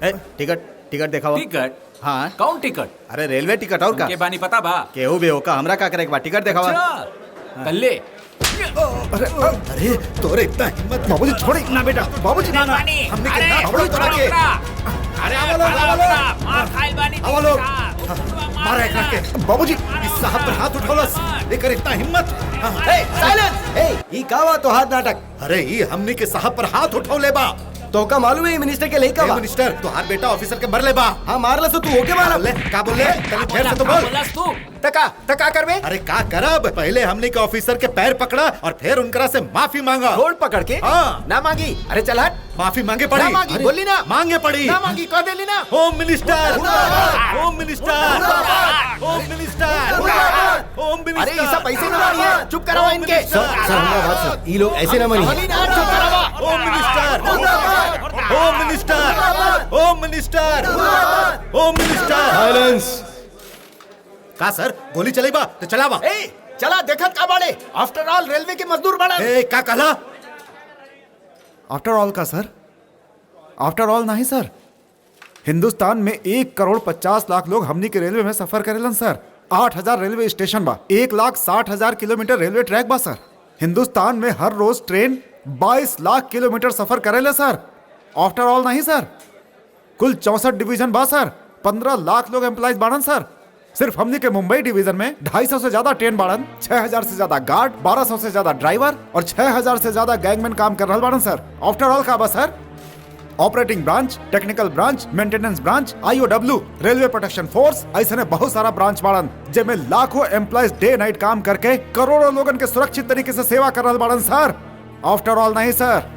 Ticket ticket दिखाओ। Ticket? हाँ कौन टिकट? अरे रेलवे टिकट और का के बानी पता बा? केहू भी होका हमरा का करे के बा टिकट दिखाओ। अच्छा तल्ले अरे अरे तोरे इतना हिम्मत बाबूजी छोड़ ना बेटा बाबूजी ना ना हमने कितना बाबूजी तोरा के अरे मार खाइल बानी आओ लोग मार एक रख के बाबूजी इस साहब पर हाथ उठौलस लेकर इतना हिम्मत। ए साइलेंस ए ई का वा तो हाथ नाटक। अरे ई हमने के साहब पर हाथ उठौले बा तो का मालूम है मिनिस्टर के लेका बा मिनिस्टर तो हाथ बेटा ऑफिसर के मरले बा। हां मारला तो तू ओके मारा ले का बोल ले तनी फेर से तो बोल बोलस तू तका करबे। अरे का करब पहले हमने के ऑफिसर के पैर पकड़ा और फिर उनकरा से माफी मांगा। रोड पकड़ के हाँ। ना मांगी। अरे चल हट। माफी मांगे पड़ी ना मांगी बोली ना मांगे पड़ी ना मांगी कह देली ना। Home minister home minister home minister home minister. अरे ऐसा पैसे ना मांगिए चुप कराओ इनके। सर हमारा बात सुन ये लोग ऐसे ना मानिए। चुप कराओ। Home minister home minister home minister home minister. Silence. का सर गोली चलेबा तो चलावा। ए चला देखत का बाड़े आफ्टर ऑल रेलवे के मजदूर बाड़े। ए का कहला आफ्टर ऑल का सर आफ्टर ऑल नहीं सर हिंदुस्तान में 1,50,00,000 लोग हमनी के रेलवे में सफर करेलन सर। 8,000 रेलवे स्टेशन बा 1,60,000 किलोमीटर रेलवे ट्रैक बा सर। हिंदुस्तान में हर रोज ट्रेन 22 लाख किलोमीटर सफर करेले सर। आफ्टर ऑल नहीं सर कुल 64 डिवीजन बा सर। 15 लाख लोग एम्प्लॉइज बाड़न सर। सिर्फ हमनी के मुंबई डिवीजन में 250 से ज्यादा ट्रेन बाड़न 6,000 से ज्यादा गार्ड 1,200 से ज्यादा ड्राइवर और 6,000 से ज्यादा गैंगमैन काम कर रहा बाड़न सर। आफ्टर ऑल का बा sir operating branch technical branch maintenance branch IOW railway protection force ऐसे बहुत सारा ब्रांच बाड़न जिनमें लाखों एम्प्लॉइज डे नाइट काम करके करोड़ों लोगन के सुरक्षित तरीके से सेवा कर रहा बाड़न सर। आफ्टर ऑल नहीं सर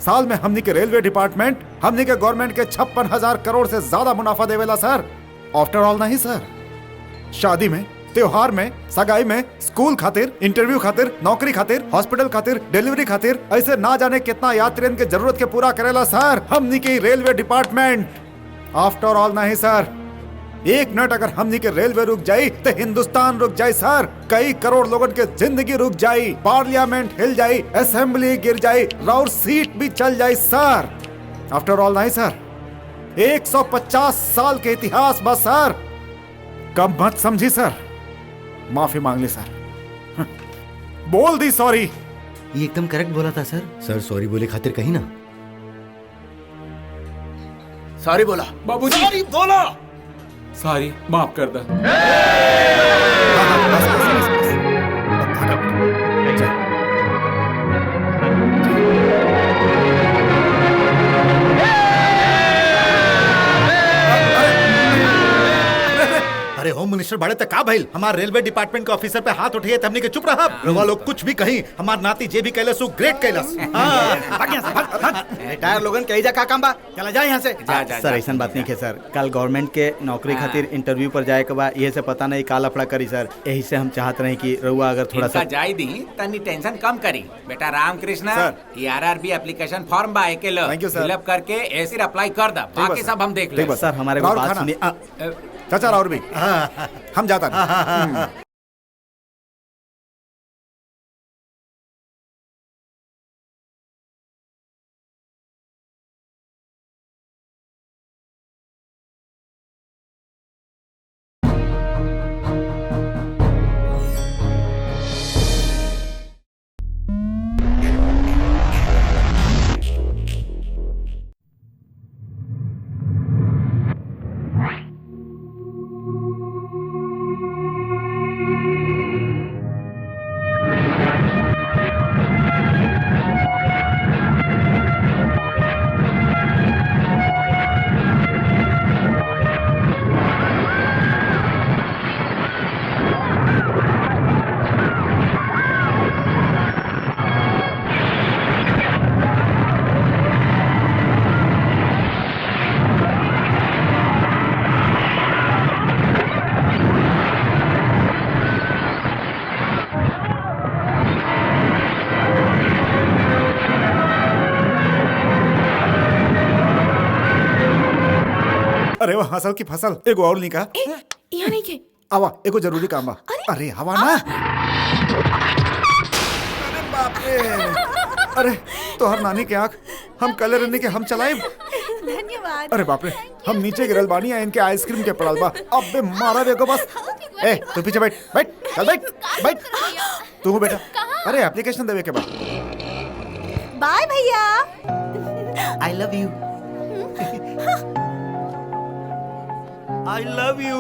साल में हमनी के रेलवे डिपार्टमेंट हमनी के गवर्नमेंट के 56,000 करोड़ से ज्यादा मुनाफा देवेला सर। आफ्टर ऑल नहीं सर शादी में त्योहार में सगाई में स्कूल खातिर इंटरव्यू खातिर नौकरी खातिर हॉस्पिटल खातिर डिलीवरी खातिर ऐसे ना जाने कितना यात्रियन के जरूरत के पूरा करेला सर हमनी के रेलवे डिपार्टमेंट। आफ्टर ऑल नहीं सर एक मिनट अगर हमनी के रेलवे रुक जाई तो हिंदुस्तान रुक जाई सर। कई करोड़ लोगन के जिंदगी रुक जाई पार्लियामेंट हिल जाई असेंबली गिर जाई और सीट भी चल जाई सर। आफ्टर ऑल नहीं सर 150 साल के इतिहास बस सर कम मत समझी सर माफी मांग ली सर बोल दी सॉरी। ये एकदम करेक्ट बोला था सर सॉरी बोले खातिर कहीं ना सॉरी बोला बाबूजी सॉरी बोला। सॉरी माफ कर दे। अरे होम मिनिस्टर बड़े तक का भइल हमार रेलवे डिपार्टमेंट के ऑफिसर पे हाथ उठिए हमने के चुप रहा रवा लोग कुछ भी कहीं हमार नाती जे भी कैलस ग्रेट कैलस। रिटायर लोगन के एजा का काम बा चला जाए यहाँ से। सर ऐसा बात नहीं है सर कल गवर्नमेंट के नौकरी खातिर इंटरव्यू पर जाए के बाद ये से पता नहीं काला फड़ा करी सर यही से हम चाहते रहे कि रउआ अगर थोड़ा सा जाई दी तनी टेंशन कम करी बेटा रामकृष्ण RRB एप्लीकेशन फॉर्म बा के लो फिलअप करके ऐसे अप्लाई कर दा बाकी सब हम देख लेंगे। सर हमारे बात सुनिए चाचा और भी हम जाता नहीं। अरे वो हसल की फसल एगो और नहीं का यहाँ नहीं के आवा एगो जरूरी काम बा। अरे हवा ना अरे बाप रे अरे तोहर नानी के आँख हम कले रहने के हम चलाए धन्यवाद। अरे बाप रे, हम नीचे गिरल बानी है इनके आइसक्रीम के पड़ल बा। अबे मारा देखो बस। ए तू पीछे बैठ, बैठ, चल बैठ, बैठ। तू बेटा, अरे एप्लीकेशन देवे के बाद। बाय भैया। I love you. I love you.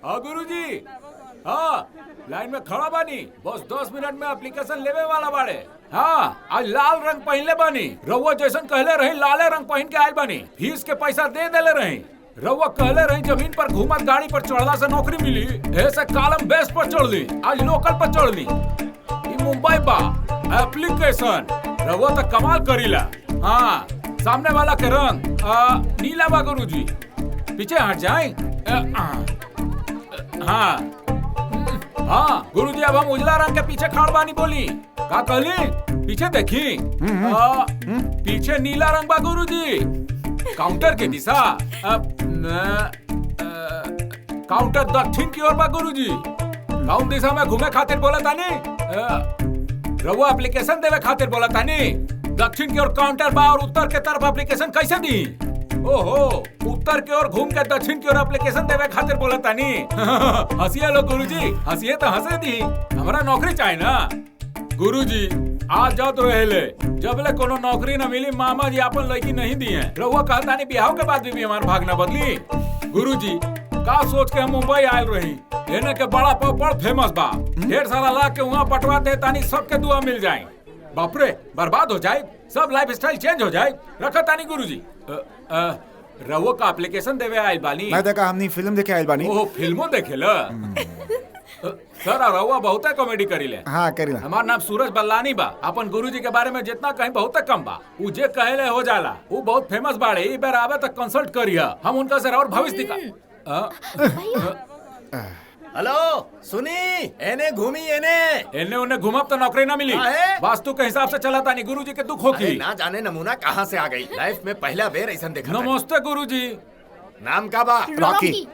हाँ गुरुजी, हाँ लाइन में खड़ा बानी, बस 10 मिनट में एप्लीकेशन लेवे वाला बाड़े। हाँ आज लाल रंग पहनले बानी, रउआ जैसन कहले रही लाले रंग पहन के आयल बानी। फीस के पैसा दे देले रही, रउआ कहले रही जमीन पर घूमत गाड़ी पर चढ़ला से नौकरी मिली, ऐसे कालम बेस पर चढ़ ली, आज लोकल पर चढ़ ली। ई मुंबई बा एप्लीकेशन, रउआ तो कमाल करीला। हाँ सामने वाला के रंग नीला बा गुरुजी, पीछे हट जाए। हाँ हाँ गुरुजी, अब हम उजला रंग के पीछे खड़ बानी। बोली का कहली? पीछे देखी, पीछे नीला रंग बा गुरुजी। काउंटर के दिशा काउंटर दक्षिण की ओर बा गुरुजी। काउंट दिशा में घूमे खातिर बोला तानी, रउआ एप्लीकेशन देवे खातिर बोला तानी। दक्षिण की ओर काउंटर बा और उत्तर के तरफ एप्लीकेशन कैसे दी? ओहो, उत्तर की ओर घूम के दक्षिण की ओर एप्लीकेशन देवे खातिर बोला तानी। हंसिए लो गुरुजी, हंसिए तो हंसे दी, हमारा नौकरी चाहिए ना। गुरुजी आज जाओ तो रहले, जब ले कोनो नौकरी न मिली मामा जी अपन लड़की नहीं दी है। रहुआ कहता नहीं ब्याह के बाद भी हमारा भाग न बदली। गुरुजी का सोच के हम मुंबई आयल रही, लेने के बड़ा पापड़ फेमस बा, ढेर सारा ला के वहाँ पटवा दे तानी सबके दुआ मिल जाए। बाप रे बर्बाद हो जाए, सब लाइफ स्टाइल चेंज हो जाए। रखा तानी गुरुजी। रहुआ का एप्लीकेशन देवे आयल बानी। मैं देखा हमनी फिल्म देखे आयल बानी। ओह फिल्मों देखेला। सर रहुआ बहुत कॉमेडी करीले। हाँ करीला। हमार नाम सूरज बल्लानी बा। अपन गुरुजी के बारे में जितना कहीं बहुत कम बा, उ जे कहेले हो जाला। वो बहुत फेमस बाड़े, ई बार आवे तक कंसल्ट करिया, हम उनका से और भविष्य दिखा। हेलो सुनी, एने घूमी एने उन्हें घुमब तो नौकरी ना मिली। वास्तु के हिसाब से चला तानी, गुरुजी के दुख होगी। ना जाने नमूना कहाँ से आ गई, लाइफ में पहला बेर ऐसा देखा। नमस्ते गुरुजी। नाम का बा? रॉकी।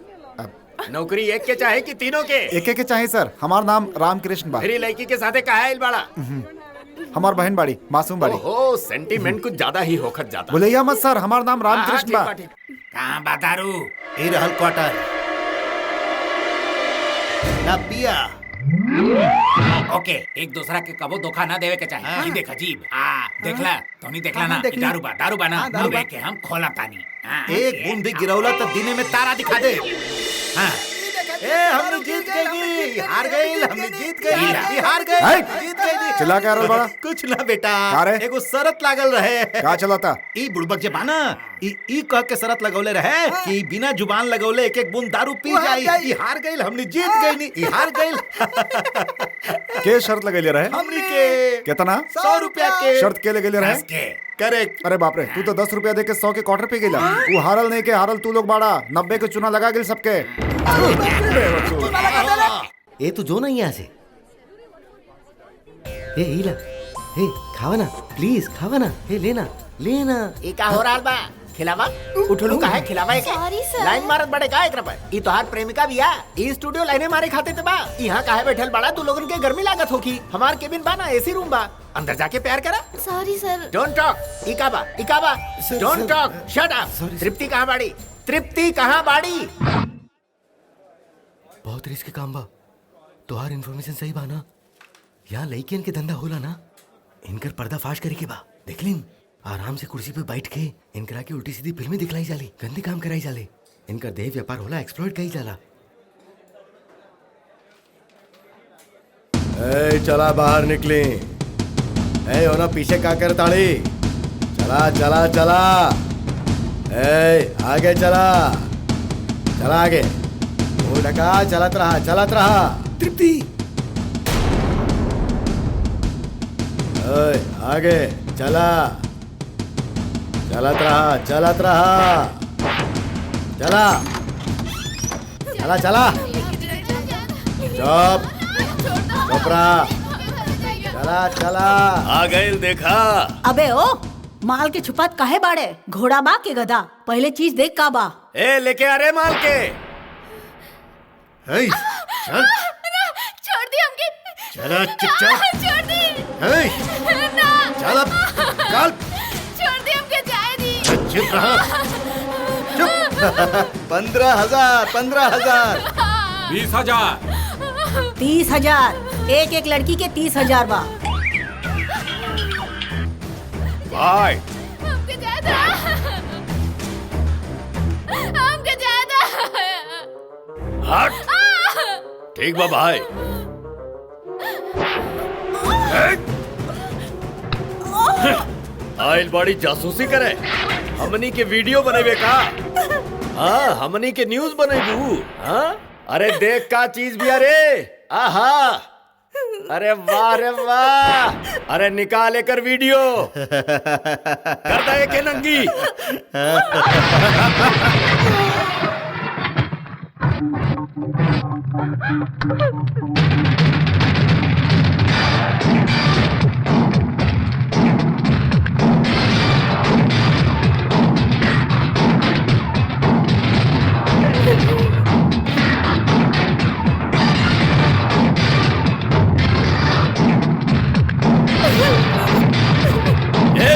नौकरी एक के चाहे कि तीनों के? एक के चाहे सर। हमार नाम रामकृष्ण बा। मेरी लड़की के साथे कहा है बड़ा? हमार बहन बाड़ी, मासूम बाड़ी। ओहो सेंटीमेंट कुछ ज्यादा ही होखत जाता। बोलिए मत सर, हमार नाम रामकृष्ण बा। कहाँ बतारू? ए रहल क्वार्टर ना पिया। ओके, एक दूसरा के कबो धोखा ना देवे के चाहिए। ये देख अजीब। देखला तो नहीं देखला ना, दारू बा ना, लेवे के हम खोला तानी। एक बूंद भी गिरौला तो दिने में तारा दिखा दे। हमने जीत गई, हार गई, हमने जीत गई, हार गई, जीत गई। चिल्ला क्या रहा बड़ा? कुछ ना बेटा, का रे? एगो शरत लागल रहे। का चलाता? ई बुड़बक जे बाना, ई कह के शरत लगौले रहे कि बिना जुबान लगौले एक एक बूंद दारू पी जाई। ई हार गई, हमने जीत गई नी, ई हार गई। के शर्त लगेले रहे? हमनी के कितना? 100 रुपया के शर्त के लगेले रहे? करेक्ट। अरे बाप रे, तू तो 10 रुपया दे के 100 के क्वार्टर पे गेला। वो हारल नहीं के हारल तू लोग बाड़ा। 90 के चुना लगा गेल सबके। ए तू जो ना यहाँ से। ए हीला, ए खावा ना, प्लीज खावा ना, ए लेना लेना। ई का हो रहा बा? खिलावा उठलू का है, खिलावा एक लाइन मारत बड़े का एक रबर। ई तोहार प्रेमिका बिया, ई स्टूडियो लाइने मारे खाते ते बा। यहाँ काहे बैठल बड़ा? तू लोगन के गर्मी लागत होगी। हमार केबिन बा ना, एसी रूम बा, अंदर जाके प्यार करा। Sorry sir. Don't talk. ई का बा? Don't talk, shut up. Tripti कहाँ बाड़ी? तृप्ति कहाँ बाड़ी? बहुत रिस्क काम बा। तोहार इन्फॉर्मेशन सही बा ना? यहाँ लइकन के धंधा होला ना, इनकर पर्दा फाश करे के बा। देख लिन, आराम से कुर्सी पे बैठ के इनकरा के उल्टी सीधी फिल्में दिखलाई जाली, गंदे काम कराई जाले। इनकर देह व्यापार होला, एक्सप्लॉइट कई जाला। चला बाहर निकली। ए होना पीछे का कर ताड़ी? चला चला चला। ए आगे चला, चला आगे। वो ढका, चलत रहा, चलत रहा। तृप्ति आगे चला, चलत रहा, चलत रहा। चला चला चला। चुप चुप रहा। चला चला। आ गए देखा। अबे ओ माल के छुपात काहे बाड़े? घोड़ा बा के गधा? पहले चीज देख का बा। ए लेके आ रे माल के। चल छोड़ दी हमके। चला चुपचाप। छोड़ दी। चल अब, चल। छोड़ दी हमके, जाए दी। चुप रहा। चुप। 15,000, 15,000। 20,000। 30,000। एक एक लड़की के 30,000 बा। भाई हमके ज्यादा हमके ज्यादा हट। ठीक बा भाई। आइल बड़ी जासूसी करे, हमनी के वीडियो बनेबे का? हाँ, हमनी के न्यूज बनेबू। हाँ, अरे देख का चीज भी। अरे आहा, अरे वाह रे वाह। अरे निकाले कर वीडियो कर दे के नंगी।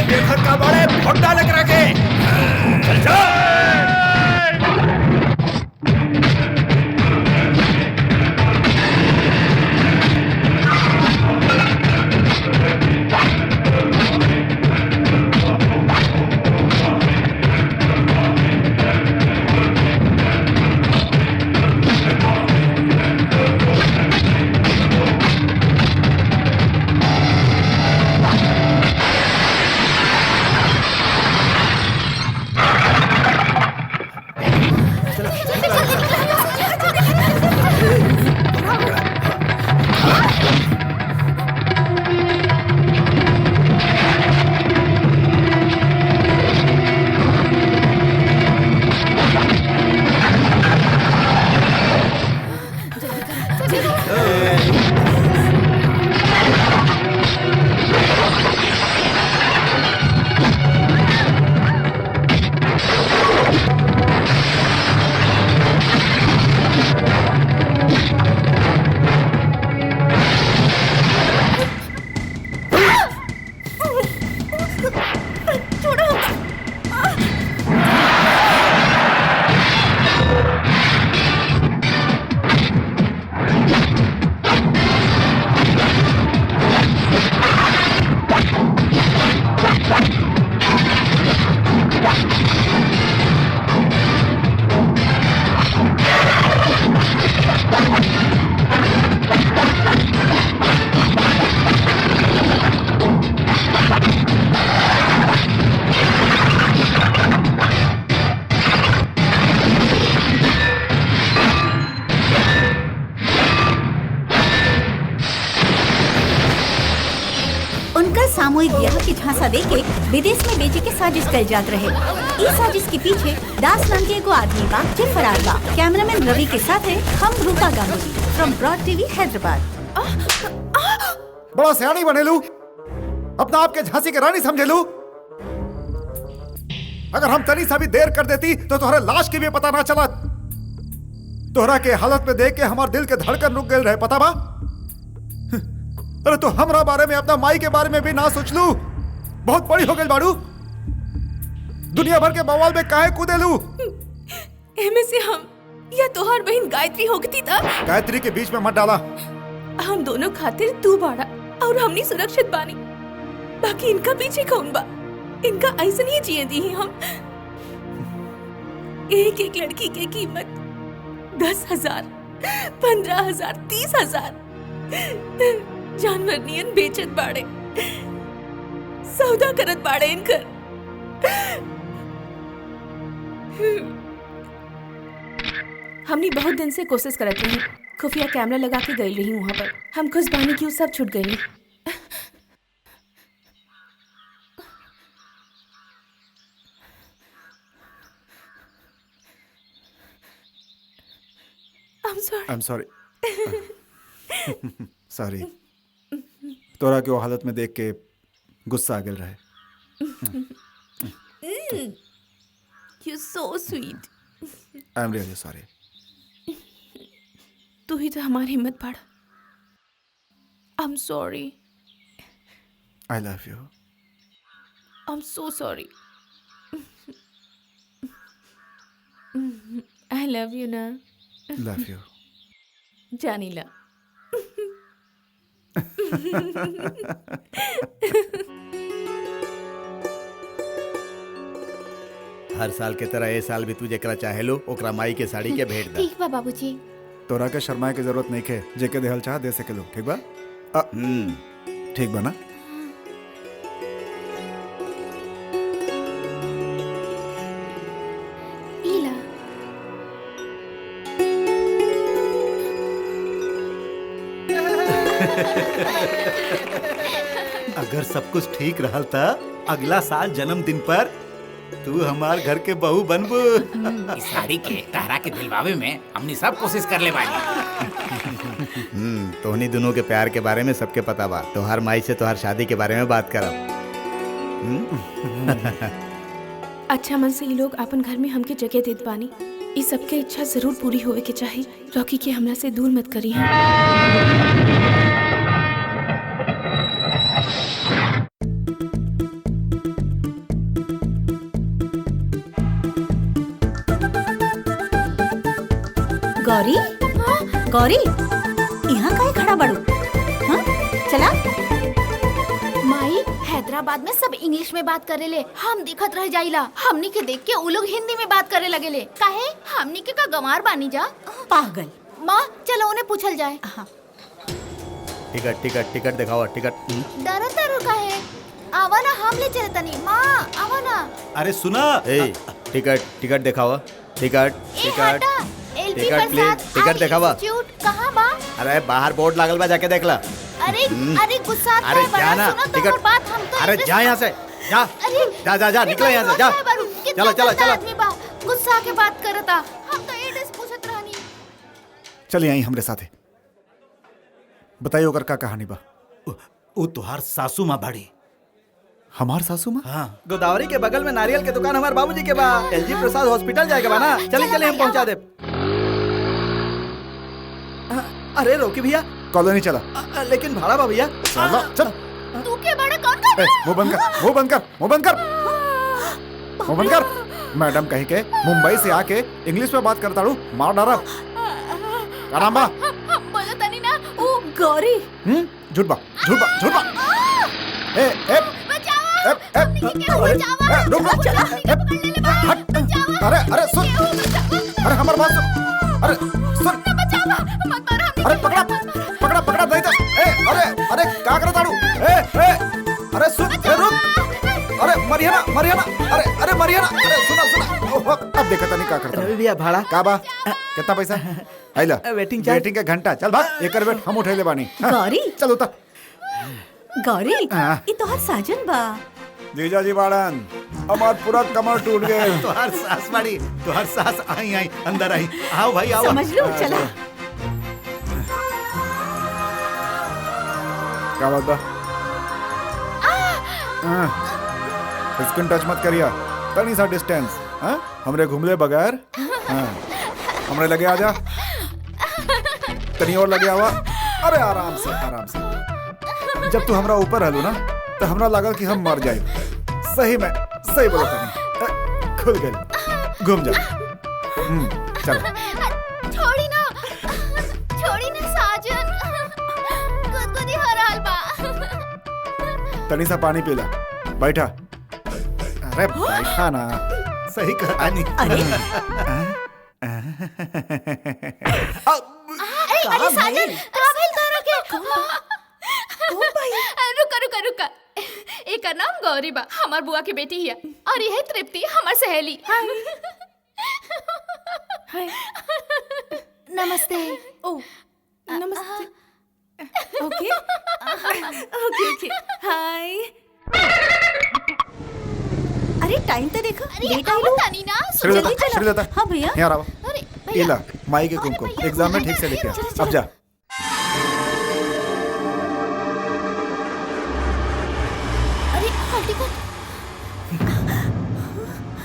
देखर का बड़े भोटा लग रखे। चल चल। सामूहिक ब्याह के झांसा देके विदेश में बेचे के साजिश कल जात रहे। इस साजिश के पीछे दास नाम के एगो आदमी बा जे फरार बा। कैमरामैन रवि के साथ है हम Rupa Ganguly from broad TV Hyderabad. बड़ा सियानी बने लू, अपना आप के झांसी के रानी समझे लू। अगर हम तनी सा भी देर कर देती तो तोहरा लाश की भी पता ना चला। तोहरा के हालत में देख के हमार दिल के धड़कन रुक गए रहे, पता बा? अरे तो हमरा बारे में, अपना माई के बारे में भी ना सोच लू। बहुत बड़ी हो गई बाड़ू, दुनिया भर के बवाल में काहे कूदे लू। एमे से हम या तोहार बहन गायत्री होगती था। गायत्री के बीच में मत डाला। हम दोनों खातिर तू बाड़ा और हमनी सुरक्षित बानी, बाकी इनका पीछे कौन बा? इनका ऐसा नहीं जिए दी हम। एक एक लड़की की कीमत 10,000, 15,000, 30,000 जानवर नियन बेचत बाड़े, सौदा करत बाड़े इनकर। हमने बहुत दिन से कोशिश करत रही, खुफिया कैमरा लगा के गई रही वहां पर। हम खुश बानी की सब छूट गई। I'm sorry. सॉरी। तोरा के वो हालत में देख के गुस्सा आ गया रहे। You're so sweet. I'm really sorry. तू ही तो हमारी हिम्मत बढ़ा। I'm sorry. I love you. I'm so sorry. I love you ना लव यू। जानीला। हर साल के तरह ए साल भी तू जेकरा चाहे लो ओकरा माई के साड़ी के भेंट दा। ठीक बा बाबूजी। तोरा के शर्माए के जरूरत नहीं है, जेके देहल चाह दे सके लो। ठीक बा? ठीक बा ना? इला अगर सब कुछ ठीक रहल त अगला साल जन्मदिन पर तू हमार घर के बहू बनबू। इस साड़ी के तहरा के दिलवावे में हमने सब कोशिश कर ले बानी। तोहनी दोनों के प्यार के बारे में सबके पता बा। तोहार माई से तोहार शादी के बारे में बात करब। अच्छा मन से ये लोग अपन घर में हमके जगह देत बानी। इस सबके इच्छा जरूर पूरी होवे के चाही। रॉकी के हमरा से दूर मत करी। गौरी, गौरी, यहाँ काहे खड़ा बड़ू? हाँ, चला। माई, हैदराबाद में सब इंग्लिश में बात करे ले, हम दिखत रह जाइला। हमनी के देख के उ लोग हिंदी में बात करे लगे ले। काहे? हमनी के का गंवार बानी जा? पागल। माँ, चलो उन्हें पूछल जाए। हाँ। टिकट टिकट टिकट दिखाओ टिकट। डरत तारू काहे? आवा ना, हम ले चले तनी। माँ, आवा ना। अरे सुना। टिकट टिकट दिखाओ। Ticket ticket ticket please. Ticket दिखावा। कहाँ बा? अरे बाहर बोर्ड लागल बा, जाके देख ला। अरे अरे गुस्सा आता अरे है बड़ा। जाना, सुनो तो टिकट। और बात हम तो अरे जा यहाँ से, जा। अरे जा जा जा, निकलो यहाँ से, जा। चलो चलो चलो। आदमी बा, गुस्सा के बात करता। हम तो एड्रेस पूछत रहनी। चलिए आई हमरे साथे। बताइए ओकर का कहानी बा? वो तुहार सासू माँ बड़ी। हमार सासू माँ? हाँ। गोदावरी के बगल में नारियल के दुकान हमारे बाबूजी के बा। एलजी प्रसाद हॉस्पिटल जाएगा बा ना। चलिए चलिए हम पहुंचा दे। अरे रोकी भैया। कॉलोनी चला। लेकिन भाड़ा बा भैया। चलो चल। तू के बड़ा कौन कर? मुंह बंद कर, मुंह बंद कर, मुंह बंद कर, मुंह बंद कर। मैडम कही के मुंबई से आके इंग्लिश में बात करता हूँ, मार डारा। करामा। हम बोला तनी ना। ओ गौरी। झूठ बा, झूठ बा, झूठ बा। ए ए बचाओ। अरे अरे सुन। अरे हमारी बात सुन। अरे सुन। अरे पकड़ा पकड़ा पकड़ा दे दे। अरे अरे क्या करता हूँ? अरे सुन, रुक। अरे मरियाना मरियाना। अरे अरे मरियाना। अरे सुना सुना। अब देखा था नहीं क्या करता। रवि भैया भाड़ा का बा? कितना पैसा? आइला वेटिंग चार्ज। वेटिंग का घंटा। चल भाग, एक वेट हम उठे ले बानी। गौरी। चल उतर। गौरी, ये तोहर साजन बा। जीजा जी बाड़न, हमार पूरा कमर टूट गए। तुहार सास बड़ी। तुहार सास आई आई अंदर आई। आओ भाई आओ। समझ लो, चला। क्या बात बा? स्किन टच मत करिया, तनी सा डिस्टेंस। हमरे घुमले बगैर। हमरे लगे आजा। तनी और लगे आवा। अरे आराम से आराम से। जब तू हमरा ऊपर रहलू ना तो हमरा लगा कि हम मर जाए। सही में सही बोला तनी। खुल गई। घूम जा। चल। छोड़ी ना, छोड़ी ना साजन। गुदगुदी हो रहल बा। तनी सा पानी पीला। बैठा। अरे बैठा ना। सही कहा नहीं। अरे साजन, का भइल तोरा के? रुका रुका रुका। एकर नाम गौरी बा, हमार बुआ के बेटी है। और यह तृप्ति हमार सहेली। नमस्ते। ओ नमस्ते। ओके ओके ओके। हाय। अरे टाइम तो देखो। अरे लेट आई लो। तानी ना। जल्दी चलो। श्रीलता। हाँ भैया। यहाँ रहा। अरे भैया। इला माई के कुमकुम भैया, एग्जाम में भैया, ठीक से लिखे। चलो, चलो। अब जा। अरे hall ticket.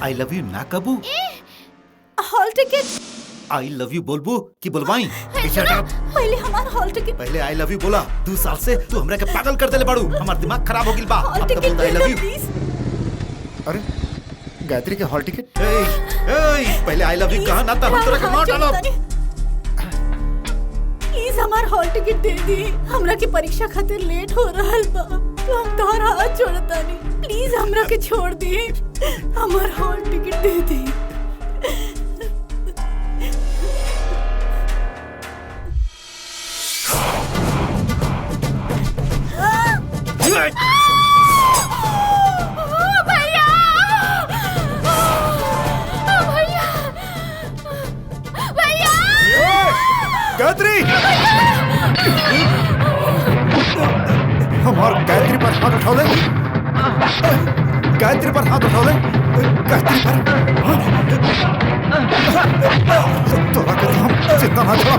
I love you ना कबू। Hall ticket. I love you बोलबू कि बोलवाई? पहले हमारा हॉल टिकट। पहले आई लव यू बोला। 2 साल से तू हमरा के पागल कर देले बाड़ू। हमार दिमाग खराब हो गिल बा। हॉल अब तो टिकट बोल आई लव यू। प्लीज। अरे गायत्री के हॉल टिकट। पहले आई लव यू कहा ना तो हम तोरा के मार डालो। प्लीज हमार हॉल टिकट दे दी, हमरा के परीक्षा खातिर लेट हो रहल बा, तो हम तोहरा हाथ जोड़तानी, प्लीज हमरा के छोड़ दी, हमार हॉल टिकट दे दी। भैया भैया भैया गायत्री, हमार गायत्री पर हाथ उठा ले, गायत्री पर हाथ उठा ले, गायत्री पर तोरा के हम जितना ना छोड़ा।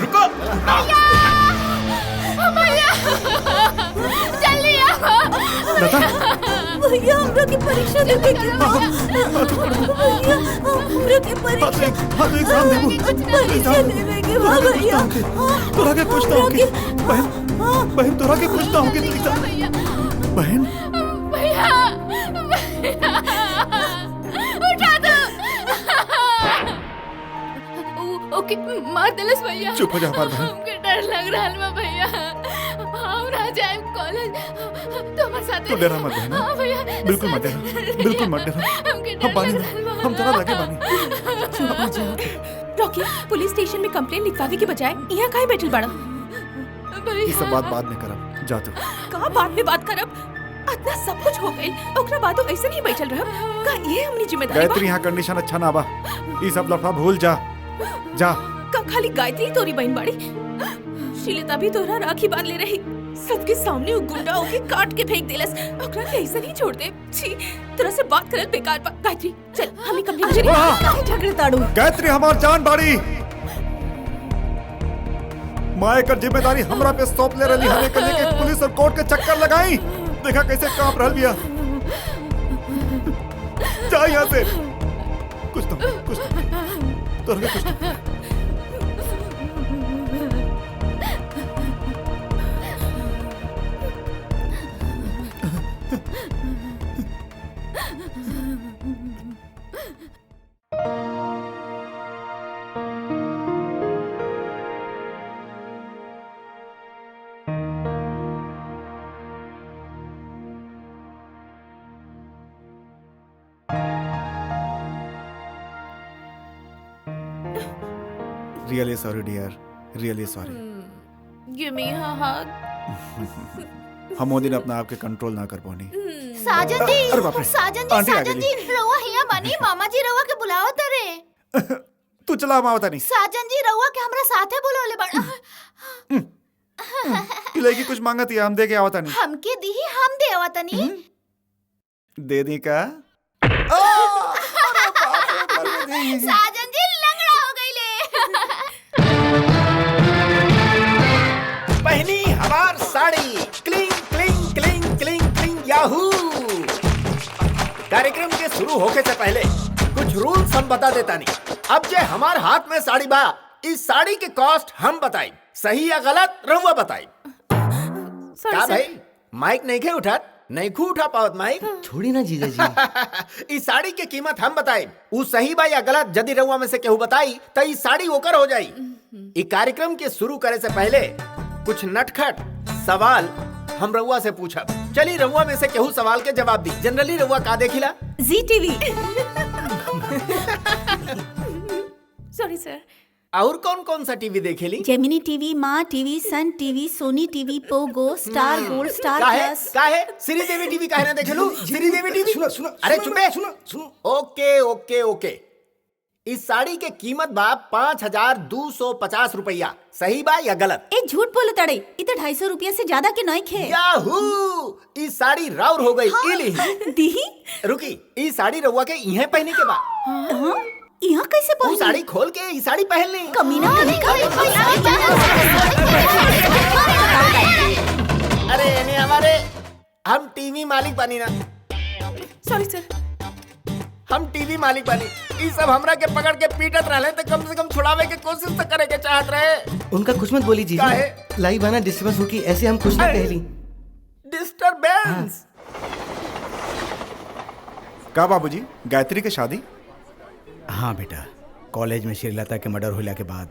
रुको भैया जल्दी आओ लता, भैया हमरा की परीक्षा देवे के बा, भैया हमरा की परीक्षा हाँ तो एग्जाम देबू, परीक्षा देवे के बा भैया। तोरा के कुछ ना होगी बहन, बहन तोरा के कुछ ना होगी बहन। भैया उठा दो। ओके मार दिलस भैया। चुप हो जा हमार बहन। हमके डर लग रहा है भैया, हम ना जाए कॉलेज, तुम्हारे साथ तू डरा मत बहन, हाँ भैया बिल्कुल मत डरा, बिल्कुल मत डरा, हमके हम डर बानी लग ना, रहा है हम तोरा लगे बानी। रॉकी, पुलिस स्टेशन में कंप्लेन लिखवावे के बजाय यहाँ काहे बैठल बाड़ा? ये सब बात बाद में करब, जा तू। का बाद में बात करब? इतना सब कुछ हो गइल, ओकरा बादो ऐसे नहीं बैठल रहब। का ये हमनी जिम्मेदारी बा? गायत्री यहाँ कंडीशन अच्छा ना बा, ये सब लफड़ा भूल जा, जा। का खाली गायत्री तोरी बहन बाड़ी? शीलता भी तोरा राखी बांध ले रही, सबके सामने वो गुंडा होके काट के फेंक देलस, ओकरा के ऐसे नहीं छोड़ दे। छी, तेरा से बात करल बेकार बा। गायत्री चल, हमें कंप्लेन करी। काहे झगड़े ताड़ू? गायत्री हमार जान बाड़ी, माए कर जिम्मेदारी हमरा पे सौंप ले रही, हमें कल के पुलिस और कोर्ट के चक्कर लगाई, देखा कैसे कांप रहल बिया। जा यहाँ से, कुछ तो तोरा के कुछ तो। Really sorry dear, really sorry. Give me a hug. हम वो दिन अपना आप के कंट्रोल ना कर पानी। साजन जी, अरे बाप रे, साजन जी, आंटी आ साजन जी, रउआ हिया बानी, मामा जी रउआ के बुलाओ तरे। तू चला मावता नहीं। साजन जी रउआ के हमरा साथे बुलाओले बड़ा। ये लड़की कुछ मांगती है, हम दे के आवता नहीं। हमके दी हम दे आवतनी। दे दी का? साजन जी लंगड़ा हो गईले। पहनी हमार sari, cling cling cling cling cling Yahoo. कार्यक्रम के शुरू होके से पहले कुछ रूल्स हम बता देता नहीं। अब जे हमार हाथ में साड़ी बा, इस साड़ी के कॉस्ट हम बताई, सही या गलत रहुआ बताई। का भाई माइक नहीं खे उठा, नहीं खू उठा पावत माइक, छोड़ी ना जीजा जी। इस साड़ी की कीमत हम बताई, उ सही बा या गलत यदि रहुआ में से केहू बताई तो इस साड़ी ओकर हो जाई। इस कार्यक्रम के शुरू करे से पहले कुछ नटखट सवाल हम रहुआ से पूछब। चली रहुआ में से केहू सवाल के जवाब दी। जनरली रहुआ का देखिला? जी टीवी। सॉरी सर। और कौन कौन सा टीवी देखेली? Gemini TV, Maa TV, Sun TV, Sony TV, Pogo, Star Gold, Star Plus. काहे श्रीदेवी टीवी काहे ना देखेलू? श्रीदेवी टीवी सुनो अरे चुपे ओके ओके ओके। इस साड़ी के कीमत बा 5250 रुपया, सही बा या गलत? एक झूठ बोले तड़े, इतना 250 रुपया से ज्यादा के नहीं खे। याहू, इस साड़ी राउर हो गई। इली दी रुकी, इस साड़ी रहुआ के इहे पहने के बा। यहाँ कैसे वो पहुंची? साड़ी खोल के इस साड़ी पहन ली। कमीना अरे यानी हमारे हम टीवी मालिक बनी ना। सॉरी सर। हम टीवी मालिक बानी। ई सब हमरा के पकड़ के पीटत रहले तो कम से कम छुड़ावे के कोशिश तो करे के चाहत रहे। उनका कुछ मत बोली जी। काहे? लाई बाना डिस्टर्बेंस होगी, ऐसे हम कुछ ना कहली। डिस्टरबेंस? का बाबूजी गायत्री के शादी? हाँ बेटा, कॉलेज में श्रीलता के मर्डर होला के बाद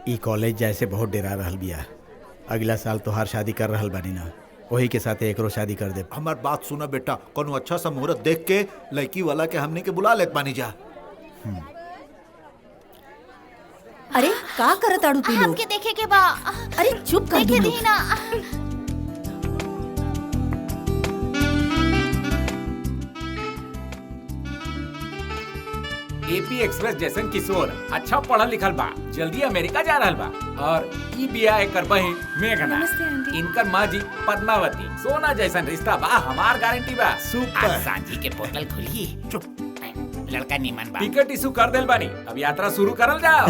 ई कॉलेज जैसे बहुत डेरा रहल बिया। अगला साल तोहार शादी कर रहल बानी ना, वही के साथ एकरो शादी कर दे। हमार बात सुना बेटा, कोनो अच्छा सा मुहूर्त देख के लड़की वाला के हमने के बुला लेत बानी जा। अरे का करत आड़ू तू लोग? हमके देखे के बा। अरे चुप कर देखे दू दी ना। एपी एक्सप्रेस जैसन किशोर अच्छा पढ़ल लिखल बा, जल्दी अमेरिका जा रहल बा। और ई बिया एकर बहिन मेघना, नमस्ते आंटी। इनकर माँ जी पद्मावती। सोना जैसन रिश्ता बा, हमार गारंटी बा। सुपर। सांझी के पोर्टल खुली। लड़का नीमन बा। टिकट इशू कर देल बानी, अब यात्रा शुरू करल जाओ।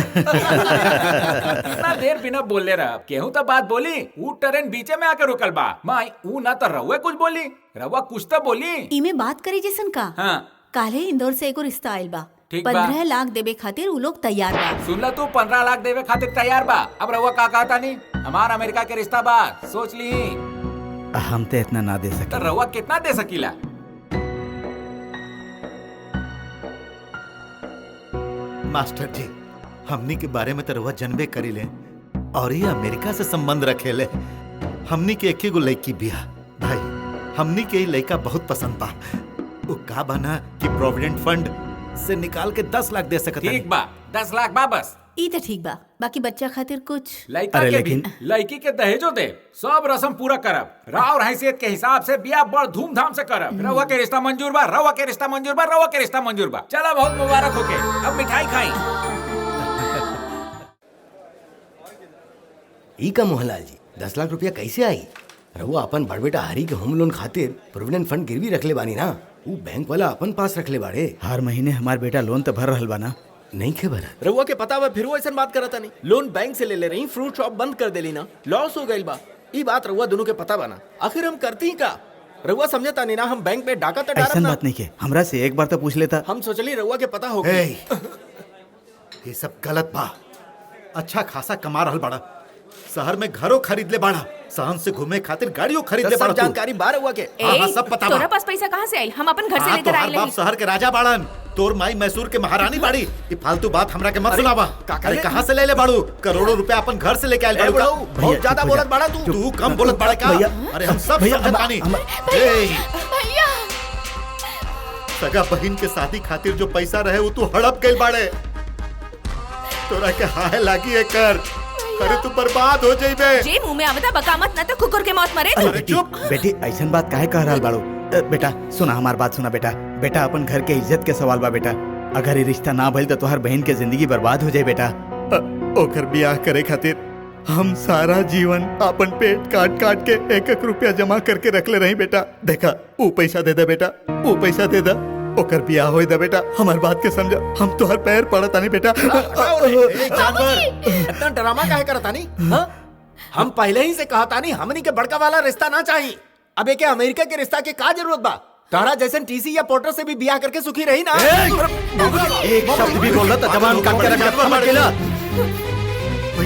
इतना देर बिना बोले रह, केहू तो बात बोली। ऊ ट्रेन बीचे में आके रुकल बा। माई ऊ ना तो रहुए कुछ बोली, रहुआ कुछ तो बोली। इमे बात करी जैसन का? हाँ काले इंदौर से एगो रिश्ता आयल बा, ठीक बा। 15 लाख देवे खातिर उ लोग तैयार बा। सुन ला तू 15 लाख देवे खातिर तैयार बा। अब रहुआ का कहता नहीं, हमार अमेरिका के रिश्ता बा, सोच ली। हम तो इतना ना दे तो सके। रहुआ कितना दे सकीला? मास्टर जी, हमनी के बारे में तो रहुआ जनबे करी ले, और ये अमेरिका से संबंध रखे ले। हमनी के एक गो लड़की बिया भाई, हमनी के ये लड़का बहुत पसंद बा। वो का बना कि प्रोविडेंट फंड से निकाल के 10 लाख दे सकता। ठीक बा, 10 लाख बा बस। ई तो ठीक बा, बाकी बच्चा खातिर कुछ। लड़का अरे के भी, लेकिन- लड़की के दहेजो दे, सब रस्म पूरा करब। राव हैसियत के हिसाब से बिया बड़ धूमधाम से करब। रवा के रिश्ता मंजूर बा, रवा के रिश्ता मंजूर बा, रवा के रिश्ता मंजूर बा। चला, बहुत मुबारक होके। अब मिठाई खाई। ई का मोहनलाल जी, 10 लाख रुपया कैसे आई? रहुआ अपन बड़ बेटा हरी के होम लोन खातिर प्रोविडेंट फंड गिरवी रखले बानी ना, वो बैंक वाला अपन पास रखले बाड़े। हर महीने हमार बेटा लोन तो भर रहल बा ना। नहीं खे भरा। रहुआ के पता बा, फिर वो ऐसा बात करता नहीं। लोन बैंक से ले रही, फ्रूट शॉप बंद कर देली ना, लॉस हो गई बा। ई बात रहुआ दोनों के पता बा ना। आखिर हम करती का? रहुआ समझता नहीं ना, हम बैंक में डाका तो ऐसा डारब ना। बात नहीं के, हमरा से एक बार तो पूछ लेता। हम सोचली रहुआ के पता होगी। ए, ये सब गलत बा। अच्छा खासा कमा रहल बाड़ा, शहर में घरों खरीद ले बाड़ा, शहर से घूमे खातिर गाड़ियों खरीद ले सब बाड़ा तू। जानकारी बार हुआ के। हाँ, हाँ, सब पता बा। तोरा पास पैसा कहाँ से आई? हम अपन घर से हाँ, लेकर तोहार आए बाप शहर के राजा बाड़न, तोर माई मैसूर के महारानी बाड़ी। ये फालतू बात हमरा के मत सुनावा। अरे कहाँ से ले ले बाड़ू? करोड़ों रुपया अपन घर से लेके आयल बाड़ू का? बहुत ज्यादा बोलत बाड़ा तू। तू कम बोलत बाड़ा का? अरे हम सब समझत बानी। ए, भैया सगा बहिन के शादी खातिर जो पैसा रहे वो तू हड़प गइल बाड़े। तोरा के हाय लागी एकर। अरे तू बर्बाद हो जाइबे। जे मुंह में आवता बकामत न तो कुकुर के मौत मरे। अरे बेटी ऐसा बात काहे कह रहल बाड़ू? बेटा सुना, हमार बात सुना बेटा। बेटा अपन घर के इज्जत के सवाल बा बेटा। अगर ये रिश्ता ना भइल तो तोहर बहन के जिंदगी बर्बाद हो जाए बेटा। ओकर ब्याह करे खातिर हम सारा जीवन अपन पेट काट काट के 1-1 रुपया जमा करके रख ले रही बेटा। देखा, वो पैसा दे दे बेटा, वो पैसा दे दे, ओकर ब्याह होई दे बेटा। हमार बात के समझा, हम तोहर पैर पड़ता नहीं बेटा। जानवर, इतना ड्रामा काहे करता नहीं? हाँ? हम पहले ही से कहता नहीं, हमनी के बड़का वाला रिश्ता ना चाहिए। अब एक अमेरिका के रिश्ता के का जरूरत बा? तारा जैसे टीसी या पोर्टर से भी ब्याह करके सुखी रही ना। एक शब्द भी बोल रहा था जबान काट के रख हम अकेला।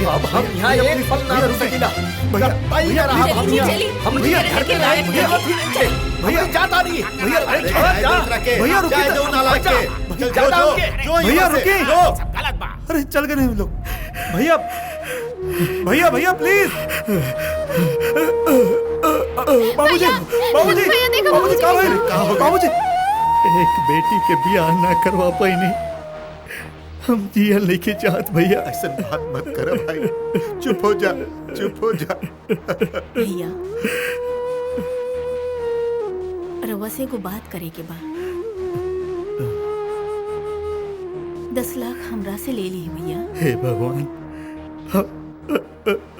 अब हम यहाँ एक पल ना रुक सकीला। भैया हम यहाँ भैया घर के लायक भैया जाता नहीं। भैया भैया रुके दो नालायक के। जो भैया रुके। गलत बा। अरे चल गए हम लोग। भैया भैया भैया प्लीज। बाबूजी बाबूजी भैया देखो, बाबूजी बाबूजी। कहाँ भाई? बाबूजी एक बेटी के ब्याह ना करवा पाई नहीं, हम जियल नहीं के चाहत भैया। ऐसा बात मत कर भाई, चुप हो जा, चुप हो जा। भैया रवा से को बात करे के बा। 10 लाख हमरा से ले ली भैया। हे भगवान,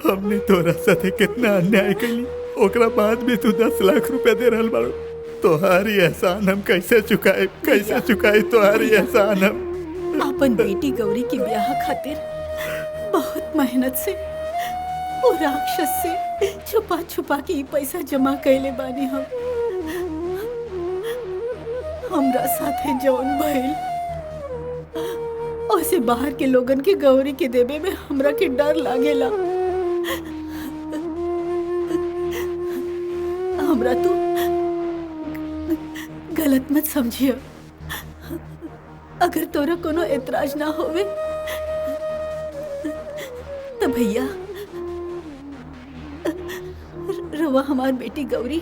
हमने तोरा साथे कितना अन्याय कैली, ओकरा बाद भी तू 10 लाख रुपया दे रहल बाड़ू। तोहारी एहसान हम कैसे चुकाए, कैसे चुकाए तोहारी एहसान हम। अपन बेटी गौरी के ब्याह खातिर बहुत मेहनत से वो राक्षस से छुपा छुपा के ई पैसा जमा कैले बानी हम। हमरा साथे जौन भइल ओसे बाहर के लोगन के गौरी के देवे में हमरा के डर लागेला। हमरा तू गलत मत समझियो। अगर तोरा कोनो एतराज ना होवे तो भैया रवा हमार बेटी गौरी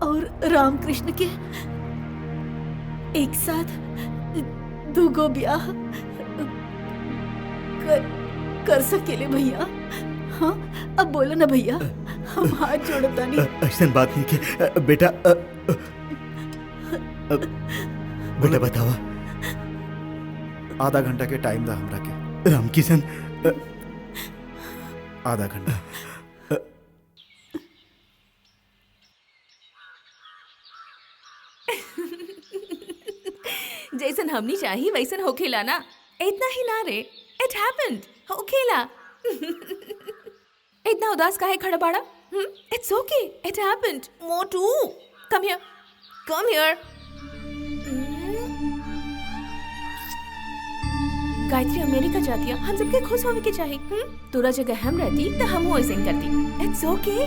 और रामकृष्ण के एक साथ दूगो ब्याह कर सकेले भैया। हाँ अब बोलो ना भैया, हम हाथ जोड़ता नहीं। ऐसा बात नहीं के बेटा। बेटा बतावा। आधा घंटा के टाइम दा हमरा के। रामकिशन आधा घंटा। जैसन हमनी चाही वैसन होखेला ना, इतना ही ना रे। इट हैपेंड, होखेला। इतना उदास काहे खड़ा बाड़ा? It's okay, it happened. Motu come here, come here. Gayatri America जाती है, हम सबके खुश होने के चाहिए। तोरा जगह हम रहती तो हम ऐसे करती। It's okay,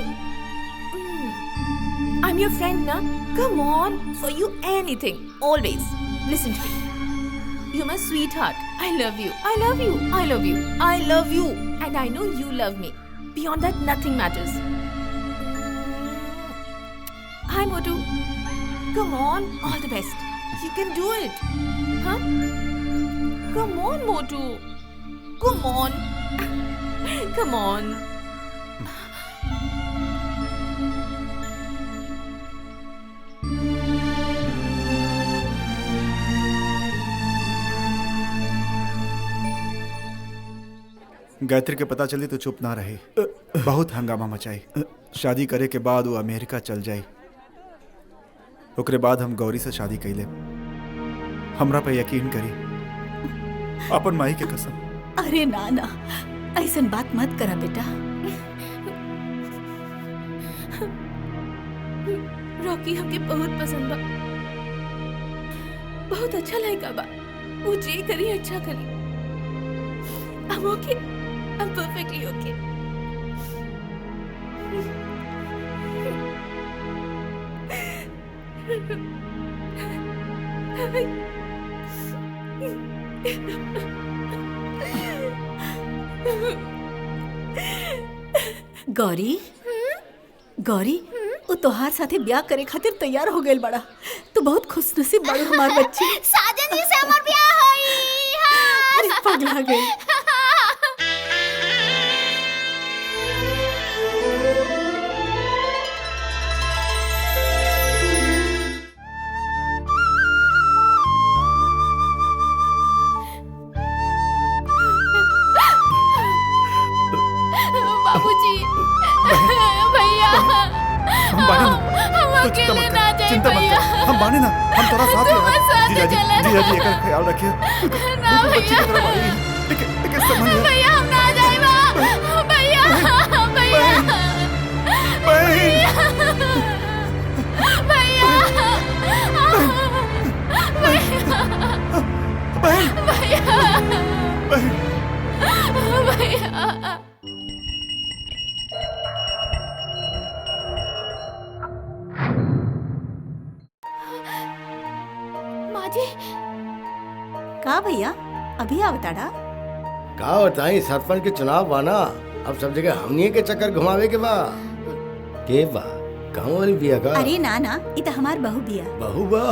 I am your friend ना। Come on, for you anything, always. Listen to me. You're my sweetheart. I love you. I love you. I love you. I love you. And I know you love me. Beyond that, nothing matters. Hi, Motu. Come on. All the best. You can do it. Huh? Come on, Motu. Come on. Come on. Gayatri के पता चली तो चुप ना रही, बहुत हंगामा मचाई। शादी करे के बाद वो अमेरिका चल जाई। ओकरे बाद हम गौरी से शादी कैले। हमरा पे यकीन करी, अपन माई के कसम। अरे ना ना, ऐसन बात मत करा बेटा। रॉकी हमके बहुत पसंद बा, बहुत अच्छा लगा बा। वो जे करी अच्छा करी। I'm okay. I'm perfectly okay. Gauri, Gauri, वो तोहार साथे ब्याह करे खातिर तैयार हो गइल बड़ा। तू बहुत खुशनसीब बड़ी हमार बच्ची। साजन जी से हमार ब्याह होई। हाँ। अरे पगला गई। बाबूजी, भैया, हम अकेले ना जाए। चिंता मत कर, हम बाने ना, हम तोरा साथ हैं। जीजा जी एकर ख्याल रखिए। ना भैया, भैया हम ना जाए। भैया, भैया, भैया। का भैया अभी आवताड़ा? का बताई, सरपंच के चुनाव बाना। अब सब जगह हमनी के चक्कर घुमावे के बा। के बा गाँव वाली बिया का? अरे ना ना, ये तो हमार बहू बिया। बहू बा?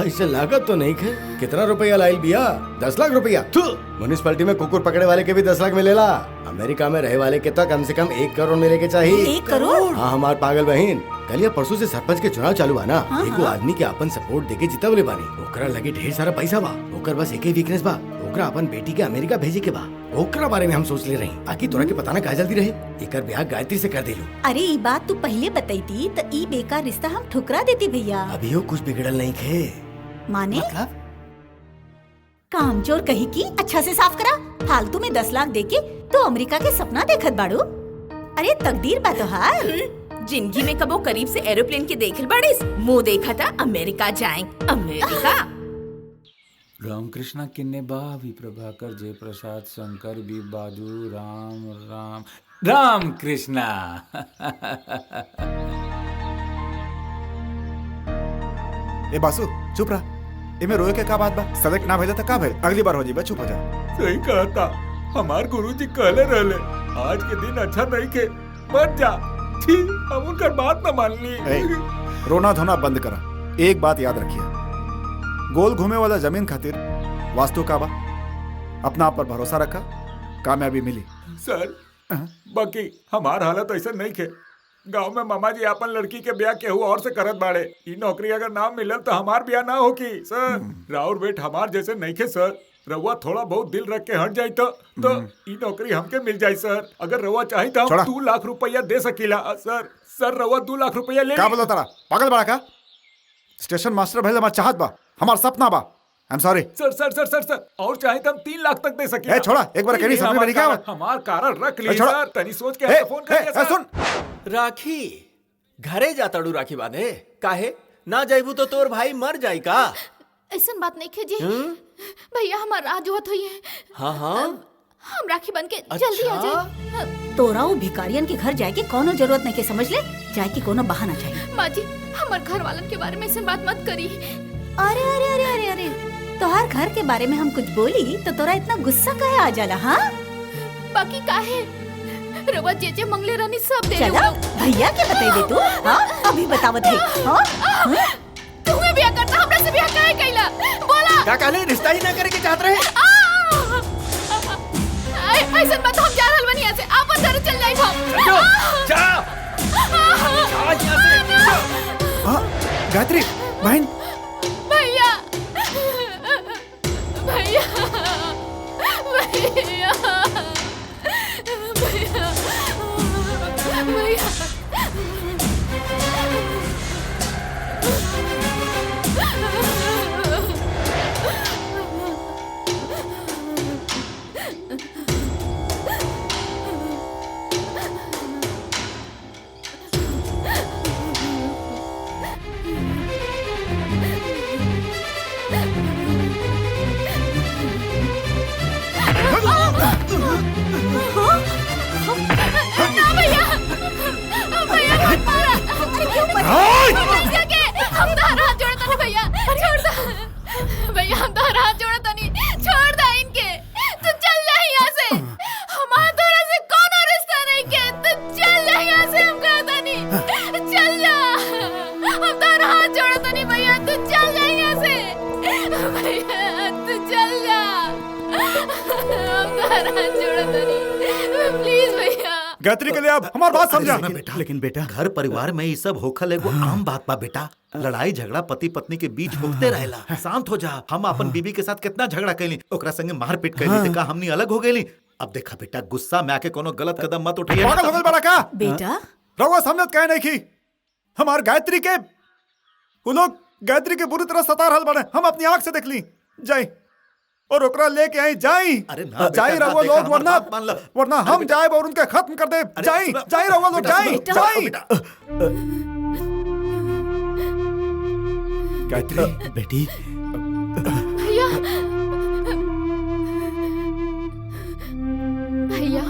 ऐसे लागत तो नहीं खे। कितना रुपया लाइल बिया? 10 लाख रुपया। म्युनिसिपैलिटी में कुकुर पकड़े वाले के भी 10 लाख मिलेला। अमेरिका में रहे वाले के तो कम से कम 1 करोड़ मिले के चाहिए। 1 करोड़? हाँ हमार पागल बहन, कल या परसों से सरपंच के चुनाव चालू बा ना। एगो आदमी के अपन सपोर्ट देके जितवले बानी। ओकरा लगे ढेर सारा पैसा बा। ओकर बस एक ही वीकनेस बा, ओकरा अपन बेटी के अमेरिका भेजे के बा। ओकरा बारे में हम सोच ले रही। बाकी तोरा के पता ना का जल्दी रहे। एकर ब्याह गायत्री से कर देलू। अरे ये बात तू पहले बताई तो ई बेकार रिश्ता हम ठुकरा देती भैया। अभी कुछ बिगड़ल नहीं खे। माने कामचोर कही की अच्छा से साफ करा। फालतू में 10 लाख देके तो अमेरिका के सपना देखत बाड़ू। अरे तकदीर बा तोहार। जिंदगी में कबो करीब से एरोप्लेन के देखल बाड़ीस? मुंह देखा था अमेरिका जाए अमेरिका। रामकृष्ण किन्ने बावी प्रभाकर जय प्रसाद शंकर बी बाजू राम राम राम कृष्णा। ए बासु चुप रहा। इमे रोए के का बात बा? सेलेक्ट ना भेले तो का भेल? अगली बार हो जी बा, चुप हो जा। सही कहा था हमार गुरुजी कहले रहले आज के दिन अच्छा नहीं के मत जा। छी हम उनकर बात न मान ली। रोना धोना बंद करा। एक बात याद रखिए, गोल घूमे वाला जमीन खातिर वास्तु का बा। अपना आप पर भरोसा रखा, कामयाबी मिली। सर बाकी हमार हालत ऐसा नहीं के। गांव में मामा जी अपन लड़की के ब्याह केहू और से करत बाड़े। ई नौकरी अगर ना मिलल तो हमार ब्याह ना होगी सर। राउर बेट हमार जैसे नहीं के सर। रउआ थोड़ा बहुत दिल रख के हट जाई तो ई नौकरी हमके मिल जाई सर। अगर रउआ चाही तो हम 2 लाख रुपया दे सकीला सर। सर रउआ 2 लाख रुपया ले। का बोलो तारा? पागल बड़ा का? स्टेशन मास्टर भइल हमार चाहत बा, हमार सपना बा। आई एम सॉरी सर सर सर सर सर और चाहे तो हम 3 लाख तक दे सके। छोड़ा, एक बार कहनी समझ में नहीं क्या? हमार कारण रख ली सर। तनी सोच के फोन कर सर। सुन राखी, घरे जाताड़ू राखी बांधे काहे? ना जाइबू तो तोर भाई मर जाई का? ऐसा बात नहीं खे जी। भैया हमारा राह जोहत हुई है। हाँ हाँ हम राखी बन के जल्दी आ जाए। तोरा वो भिखारियन के घर जाए के कोनो जरूरत नहीं के, समझ ले। जाए के कोनो बहाना चाहिए। माँ जी हमार घर वालन के बारे में ऐसे बात मत करी। अरे अरे अरे अरे अरे तोहार घर के बारे में हम कुछ बोली तो तोरा इतना गुस्सा काहे आ जाला? हाँ बाकी काहे रवा जे मंगले रानी सब दे चला भैया के बताई दे तू। हाँ अभी बतावत है। हाँ तुम्हें ब्याह करता हमरा से ब्याह काहे कैला? बोला का कहले रिश्ता ही ना करे के चाहत रहे? ऐसा मत, हम जा रहल बनी यहाँ से। आप अंदर चल जाइए। हम जा गायत्री बहन। भैया भैया भैया भैया भैया भैया हम तो हाथ जोड़ता नहीं। छोड़ दे इनके, तू चल जा यहाँ से। हमारा तोरा से कौन रिश्ता नहीं के, तू चल जा यहाँ से। हम कहता नहीं चल जा। हम तो हाथ जोड़ता नहीं भैया, तू चल जा यहाँ से। भैया तू चल जा। हम तो हाथ जोड़ता नहीं, प्लीज भैया। गायत्री के लिए आप हमारी बात समझा। लेकिन बेटा घर परिवार में ये सब होखल एगो आम बात बा बेटा। लड़ाई झगड़ा पति पत्नी के बीच होते रहेला। शांत हो जा। हम अपन बीबी के साथ कितना झगड़ा कैली, ओकरा संगे मारपीट कैली, देखा हमनी अलग हो गईली। अब देखा बेटा गुस्सा में आके कोनो गलत कदम मत उठाइए। पागल हो गइल बड़ा का? बेटा रउआ समझत काहे नहीं की? हमार गायत्री के वो लोग गायत्री के बुरी तरह सता रहल बने। हम अपनी आंख से देख ली। जाई और ओकरा लेके आई। जाई जाई रउआ लोग, वरना हम जाए और उनके खत्म कर दे। जाई जाई रउआ लोग, जाई जाई। गायत्री बेटी भैया भैया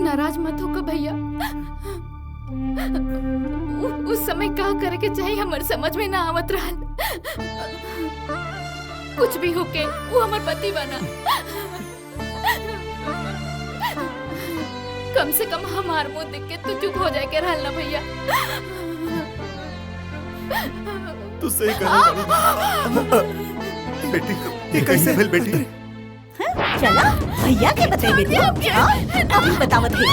नाराज मत होकर भैया। उस समय क्या करे के चाहिए हमारे समझ में ना आवत रहल। कुछ भी होके वो हमार पति बना। कम से कम हमार मुंह देख के तू चुप हो जाए के रहल ना भैया। तू सही कर बेटी। ये कैसे भेल बेटी? चला भैया के बताई बेटी। अभी बतावत है।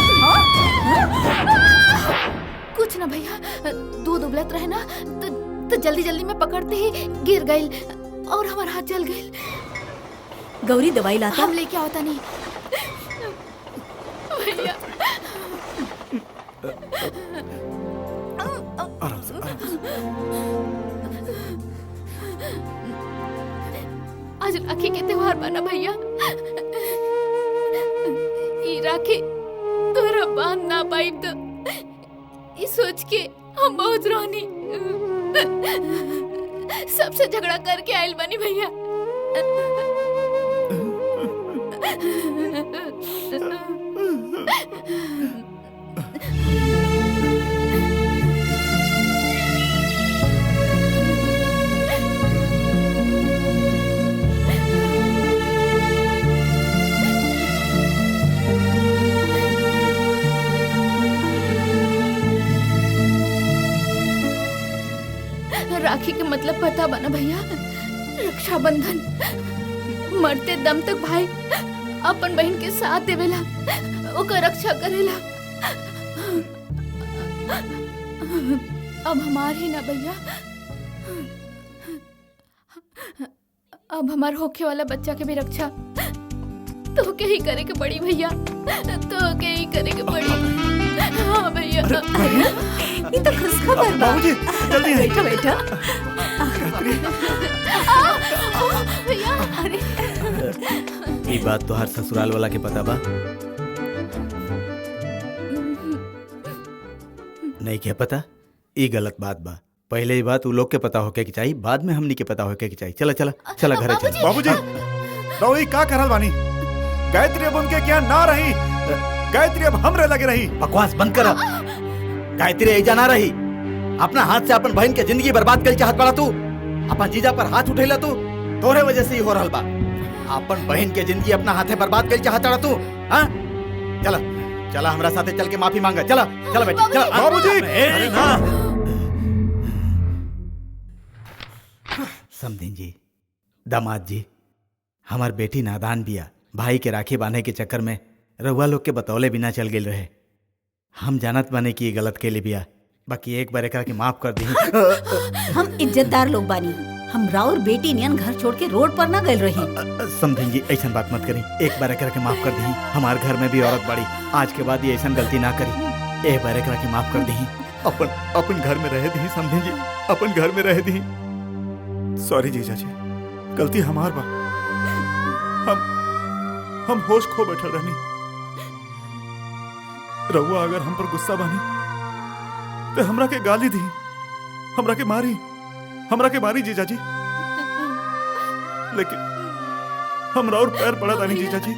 कुछ ना भैया, दूध उबलत रहे ना तो जल्दी जल्दी में पकड़ते ही गिर गई और हमारा हाथ जल गई। गौरी दवाई लाता। हम लेके आवता नहीं भैया। आराम से आराम से। आज राखी के त्योहार बना भैया। ई राखी तोरा बांध ना पाई तो इस सोच के हम बहुत रोनी। सबसे झगड़ा करके आयल बनी भैया। राखी के मतलब पता बना भैया, रक्षाबंधन। मरते दम तक भाई अपन बहन के साथ देवेला, ओकर रक्षा करेला। अब हमार ही ना भैया, अब हमार होखे वाला बच्चा के भी रक्षा तो के ही करे के पड़ी भैया, तो के ही करे के पड़ी। हाँ भैया। ये तो खुशखबर बा। बाबूजी जल्दी आइए। बैठो बैठो। भैया अरे ये बात तो हर ससुराल वाला के पता बा? नहीं क्या पता? ये गलत बात बा। पहले ही बात उ लोग के पता होके के चाहिए, बाद में हमनी के पता होके के चाहिए। चला चला चला घरे चल। बाबूजी रवि का करल बानी? गायत्री अब उनके क्या ना रही, गायत्री अब हमरे लगे रही। बकवास बंद कर। गायत्री ऐजा ना रही। अपना हाथ से अपन बहन के जिंदगी बर्बाद कर चाहत बड़ा तू। अपन जीजा पर हाथ उठेला तू, तोरे वजह से ही हो रहल बा। अपन बहन के जिंदगी अपना हाथे बर्बाद कर चाहत बड़ा तू। हां चला चला हमरा साथे चल के माफी मांगा। चला चला बेटी चला। बाबूजी अरे ना समझिन जी, दामाद जी, हमार बेटी नादान बिया। भाई के राखी बांधे के चक्कर में रउआ लोग के बतौले बिना चल गेल रहे। हम जानत बाने कि ये गलत के लिए बिया, बाकी एक बार एकरा के माफ कर दी। हम इज्जतदार लोग बानी, हम राउर बेटी नियन घर छोड़ के रोड पर ना गए रही। समझिन जी ऐसा बात मत करी, एक बार एकरा के माफ कर दी। हमार घर में भी औरत बड़ी, आज के बाद ये ऐसा गलती ना करी। एक बार एकरा के माफ कर दी। अपन घर में रह दी। समझिन जी अपन घर में रह दी। सॉरी जीजा जी, गलती हमार बा। हम होश खो बैठल रहनी। रउआ अगर हम पर गुस्सा बानी तो हमरा के गाली दी, हमरा के मारी जीजा जी। लेकिन हमरा और पैर पड़ा तानी जीजा जी।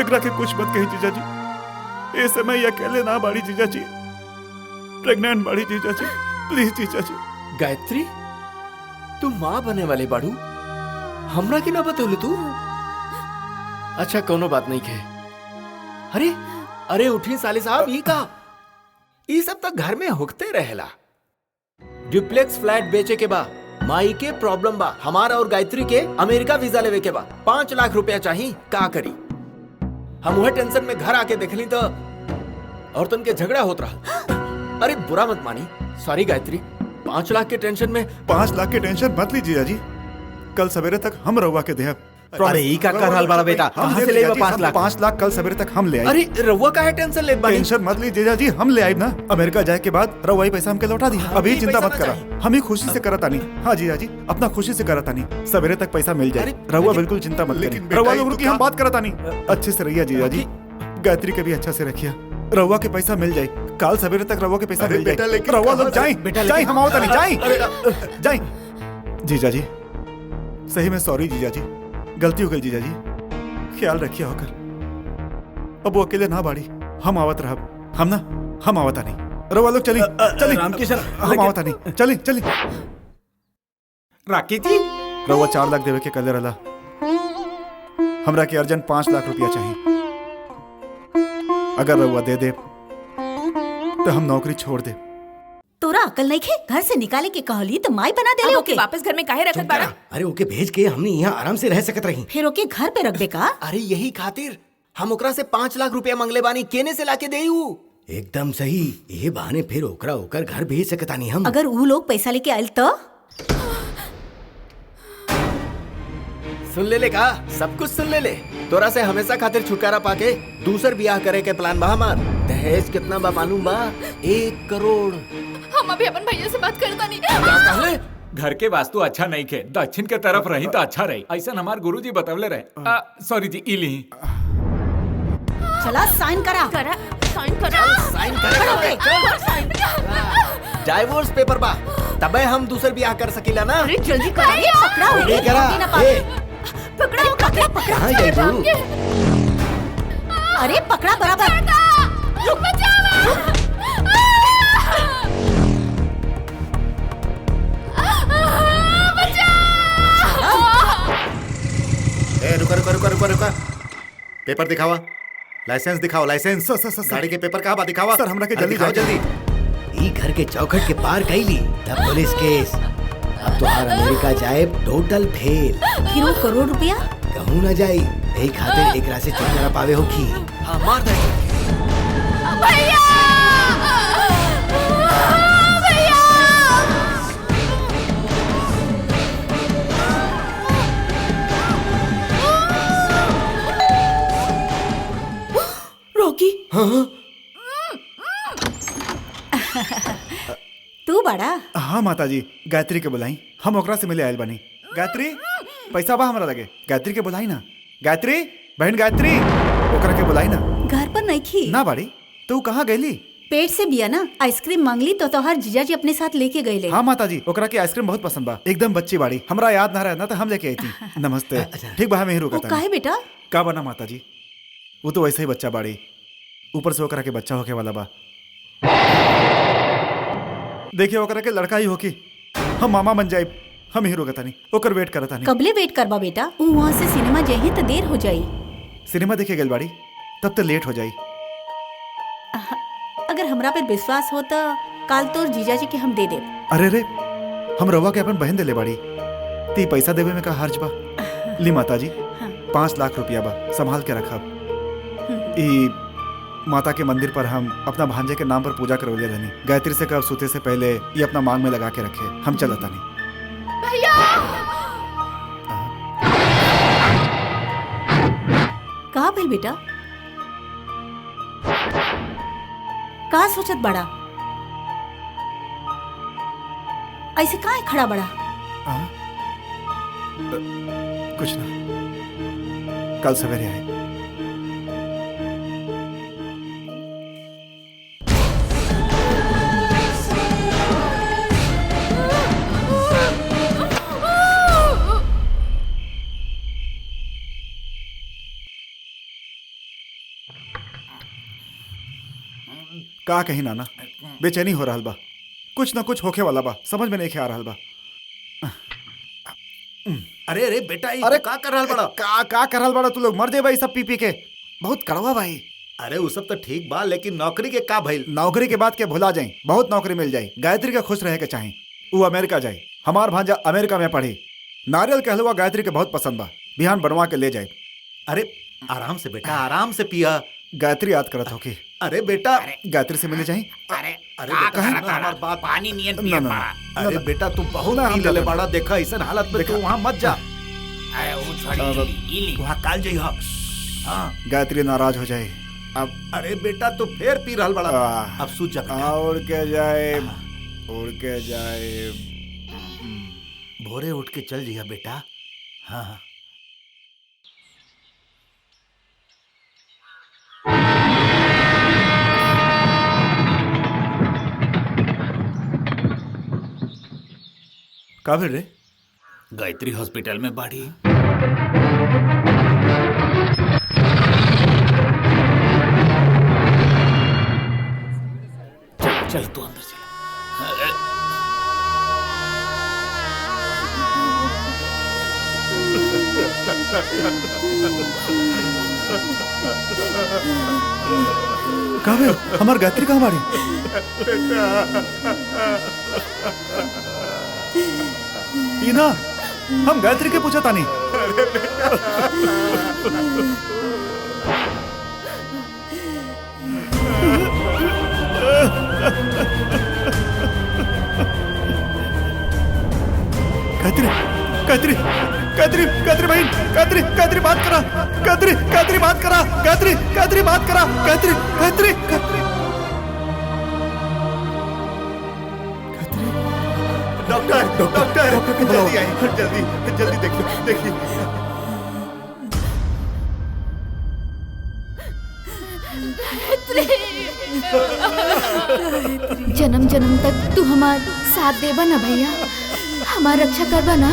एकरा के कुछ मत कही जीजा जी। ये समय ये अकेले ना बाड़ी जीजा जी, प्रेग्नेंट बाड़ी जीजा जी। प्लीज जीजा जी। गायत्री तू माँ बने वाले बाड़ू, हमरा की ना बतौलू तू? अच्छा कोनो बात नहीं के। अरे अरे उठी साले साहब, ये का ये सब तो घर में हुकते रहेला। डुप्लेक्स फ्लैट बेचे के बा, माई के प्रॉब्लम बा, हमारा और गायत्री के अमेरिका वीजा लेवे के बा। 5 लाख रुपया चाहिए, का करी? हम वह टेंशन में घर आके देखली तो औरतन के झगड़ा होत रहा। अरे बुरा मत मानी, सॉरी गायत्री। 5 लाख के टेंशन में 5 लाख के टेंशन मत लीजिए जी। कल सवेरे तक हम रउआ के देहब। अरे ई का कर हाल बड़ा बेटा, कहां से लेबा 5 लाख? 5 लाख कल सवेरे तक हम ले आई। अरे रउआ का है टेंशन लेत बानी? टेंशन मत लीजिए जी, हम ले आई ना। अमेरिका जाए के बाद रउआ ही पैसा हमके लौटा दी। अभी चिंता मत करा, हम ही खुशी से करत आनी। हाँ जीजा जी, अपना खुशी से करत आनी। सवेरे तक पैसा मिल जाए। रउआ बिल्कुल चिंता मत करिए। रउआ लोग रुकी, हम बात करत आनी। अच्छे से रहिए जीजा जी, गायत्री के भी अच्छा से रखिए। रउआ के पैसा मिल जाए, कल सवेरे तक रउआ के पैसा मिल जाए। रउआ लोग जाए, हम आवत नहीं। जाए जीजा जी। सही में सॉरी जीजा जी, गलती हो गई जीजा जी, ख्याल रखिए होकर। अब वो अकेले ना बाड़ी, हम आवत रहब। हम आवता नहीं। रउआ लोग चली रामकिशन, हम आवता नहीं। चली राखी जी। रउआ 4 लाख देवे के कले रहला, हमरा के अर्जेंट 5 लाख रुपया चाहिए। अगर रउआ दे दे तो हम नौकरी छोड़ दे। तोरा अकल नहीं खे? घर से निकाले के कहली तो माई बना देले ओके। वापस घर में काहे रखत बाड़ा? अरे ओके भेज के हमने यहाँ आराम से रह सकत रही। फिर ओके घर पे रख दे का? अरे यही खातिर हम ओकरा से 5 लाख रुपया मंगले बानी, केने से लाके देऊ? एकदम सही, ये बहाने फिर ओकरा ओकर घर भेज सकतानी हम। अगर वो लोग पैसा लेके आयल तो? सुन ले का, सब कुछ सुन ले। तोरा से हमेशा खातिर छुटकारा पाके दूसर ब्याह करे के प्लान बा हमार। दहेज कितना बा मालूम बा? 1 करोड़। हम अभी अपन भैया से बात करता नहीं। क्या कहले? घर के वास्तु अच्छा नहीं खे, दक्षिण के तरफ रही तो अच्छा रही, ऐसा हमार गुरुजी बतवले रहे। सॉरी जी, इली चला साइन करा। साइन करा। साइन करे डाइवोर्स पेपर बा तबे हम दूसर ब्याह कर सकीला ना। अरे जल्दी करो, ये पकड़ा हो ये करा पकड़ा पकड़ा पकड़ा। कहाँ गई तू? अरे पकड़ा बराबर। रुक रुका रुका रुका रुका रुका। पेपर दिखावा, लाइसेंस दिखाओ, लाइसेंस। गाड़ी के पेपर कहाँ बा दिखावा। सर हमरा के जल्दी दिखाओ जल्दी। ई घर के चौखट के पार कैली तब पुलिस केस। अब तुहार अमेरिका जाए टोटल फेल। फिर वो करोड़ रुपया कहूँ न जाई यही खातिर एकरा से छुटकारा पावे होखी। हाँ मार दे भैया भैया। रॉकी तू बड़ा। हाँ माता जी, गायत्री के बुलाई, हम ओकरा से मिले आयल बनी। गायत्री पैसा बा हमरा लगे, गायत्री के बुलाई ना। गायत्री बहन गायत्री, ओकरा के बुलाई ना। घर पर नहीं थी ना बाड़ी तू कहाँ गईली? पेट से बिया ना आइसक्रीम मांगली तो तोहर जीजा जी अपने साथ लेके गए। हाँ माता जी, ओकरा की आइसक्रीम बहुत पसंद बा, एकदम बच्ची बाड़ी। हमरा याद ना रहा ना तो हम लेके आई थी। नमस्ते। ठीक बा, मैं ही रुका था। काहे बेटा? का बना माता जी, वो तो वैसे ही बच्चा बाड़ी, ऊपर से ओकरा के बच्चा होके वाला बा। देखिए ओकरा के लड़का ही होकी, हम मामा बन जाए। हम ही रुका नहीं, ओकर वेट करता नहीं। कबले वेट करबा बेटा? वहाँ से सिनेमा जाही तो देर हो जाई। सिनेमा देखे गल बाड़ी तब तो लेट हो जाई। अगर हमरा पे विश्वास हो तो काल तोर जीजा जी के हम दे दे। अरे रे, हम रवा के अपन बहन देले बाड़ी, ती पैसा देवे में का हर्ज बा? ली माता जी, 5 लाख रुपया बा, संभाल के रखब। ई माता के मंदिर पर हम अपना भांजे के नाम पर पूजा करवले रहनी। गायत्री से कब सोते से पहले ये अपना मांग में लगा के रखे। हम चलता नहीं। भैया कहा भइल बेटा? का सोचत बड़ा? ऐसे काहे खड़ा बड़ा? कुछ ना, कल सवेरे आए। का कहीं नाना, बेचैनी हो रहा बा, कुछ ना कुछ होखे वाला बा, समझ में नहीं आ रहा बा। अरे अरे बेटा, अरे का कर रहा बड़ा? का कर रहा बड़ा? तू लोग मर जाए भाई सब पी पी के, बहुत कड़वा भाई। अरे वो सब तो ठीक बा, लेकिन नौकरी के का भइल? नौकरी के बाद के भुला जाए, बहुत नौकरी मिल जाए। गायत्री के खुश रहे के चाहे, वो अमेरिका जाए। हमार भांजा अमेरिका में पढ़ी, नारियल के हलवा गायत्री के बहुत पसंद बा, बिहान बनवा के ले जाए। अरे आराम से बेटा, आराम से पिया। गायत्री याद करत होके। अरे बेटा, गायत्री से मिले जाए। अरे अरे का बेटा, करत हमार बात। पानी नियन ना, पिए ना, बड़ा। अरे बेटा, तू बहुत ना, पी हम लेले तो- बड़ा। देखा ऐसा हालत में तू वहाँ मत जा। अरे वो छोड़ी इली वहाँ काल जाइए। हाँ गायत्री नाराज हो जाए। अब अरे बेटा, तू फिर पी रहा बड़ा। आह। अब सूझ जा बेटा। उड़ के जाए, उड़ के जाए। भोरे उठ के चल जिया बेटा। हाँ हाँ। का भेल रे? गायत्री हॉस्पिटल में बाड़ी। चल चल तू अंदर चल। का भेल? हमार गायत्री कहाँ बाड़ी? ई ना, हम गायत्री के पूछा तानी। गायत्री, गायत्री, गायत्री, गायत्री बहन, गायत्री, गायत्री बात करा, गायत्री, गायत्री बात करा, गायत्री, गायत्री बात करा, गायत्री, गायत्री, गायत्री। डॉक्टर, डॉक्टर, जल्दी आइए, जल्दी जल्दी देखिए, देखिए। गायत्री जन्म जन्म तक तू हमार साथ देबा ना भैया, हमार रक्षा करबा ना।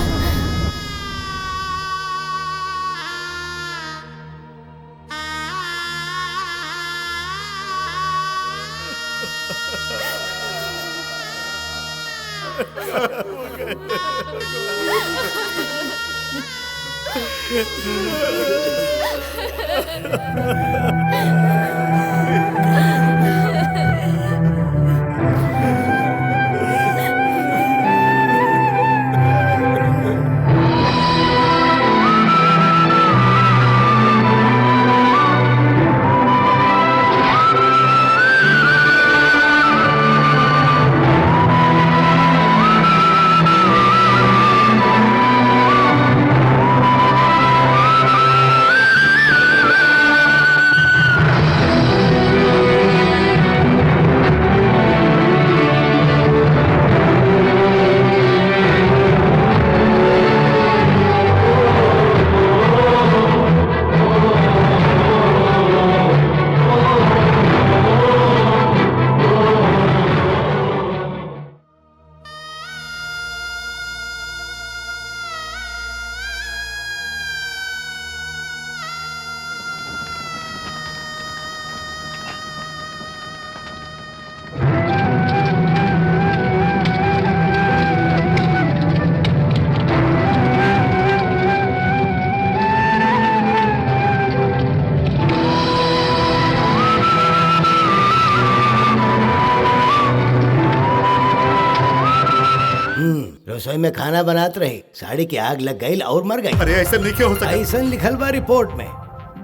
रसोई में खाना बनात रही, साड़ी की आग लग गई और मर गई। अरे ऐसा नहीं क्यों हो सकता? ऐसा लिखल बा रिपोर्ट में।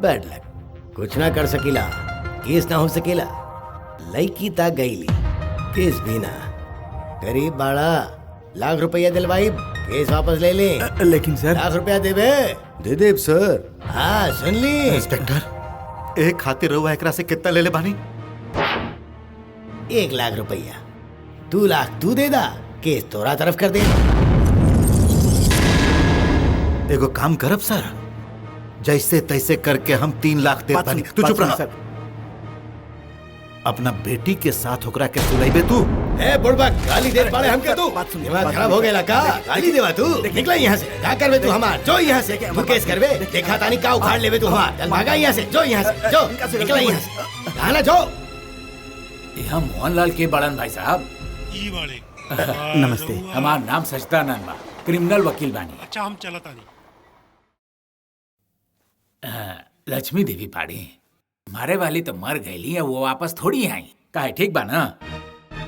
बैड लक, कुछ ना कर सकीला, केस ना हो सकेला। लड़की ता गईली, केस भी ना। गरीब बाड़ा, लाख रुपया दिलवाई, केस वापस ले ले। लेकिन सर, लाख रुपया देबे? दे देब सर। हाँ सुन ली इंस्पेक्टर, एक खातिर रहुआ एकरा से कितना ले ले बानी? 1 लाख रुपया, 2 लाख तू दे दा, केस तोरा तरफ कर दे। एगो काम करब सर, जैसे तैसे करके हम 3 लाख दे बानी। तू चुप रहा। अपना बेटी के साथ ओकरा के सुलाइबे तू? ए बुढ़बा, गाली दे पाड़े हमके तू? दिमाग खराब हो गया का? गाली देवा तू? निकला यहाँ से। क्या करबे तू हमार? जो यहाँ से तू केस करबे, देखा तानी का उखाड़ लेबे तू हमार। चल भागा यहाँ से, जो यहाँ से, जो निकला यहाँ से। गाना जो। यहाँ मोहनलाल के बड़न भाई साहब। नमस्ते। हमार नाम सच्चिदानंद बा, क्रिमिनल वकील बानी। अच्छा, हम चलत आनी। लक्ष्मी देवी पाड़ी मारे वाली तो मर गईली है, वो वापस थोड़ी आई। काहे ठीक बा ना?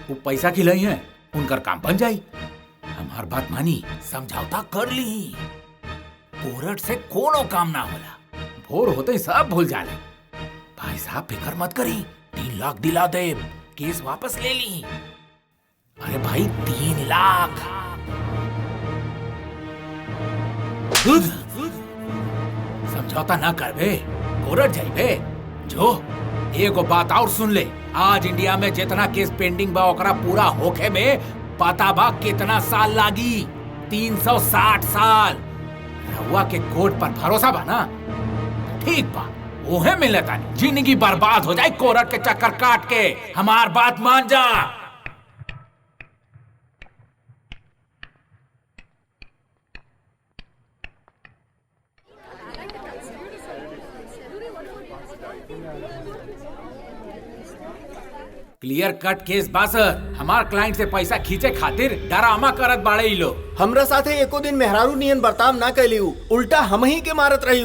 वो पैसा खिलाई है, उनकर काम बन जाई। हमार बात मानी, समझौता कर ली। कोर्ट से कोनो काम ना होला, भोर होते ही सब भूल जाले। भाई साहब फिक्र मत करी, 3 लाख दिला दे, केस वापस ले ली। अरे भाई 3 लाख। समझौता ना करबे, कोर्ट जाइबे। जो एगो बात और सुन ले, आज इंडिया में जितना केस पेंडिंग बा ओकरा पूरा होखे में पता बा कितना साल लागी? 360 साल। रहुआ के कोर्ट पर भरोसा बा ना? ठीक बा, ओहे मिले तानी। जिंदगी बर्बाद हो जाए कोर्ट के चक्कर काट के। हमार बात मान जा। क्लियर कट केस बा सर। हमार क्लाइंट से पैसा खींचे खातिर डरामा करत बाड़े ई लोग। हमरा साथे एको दिन मेहरारू नियन बर्ताव ना कैली, उल्टा हम ही के मारत रही।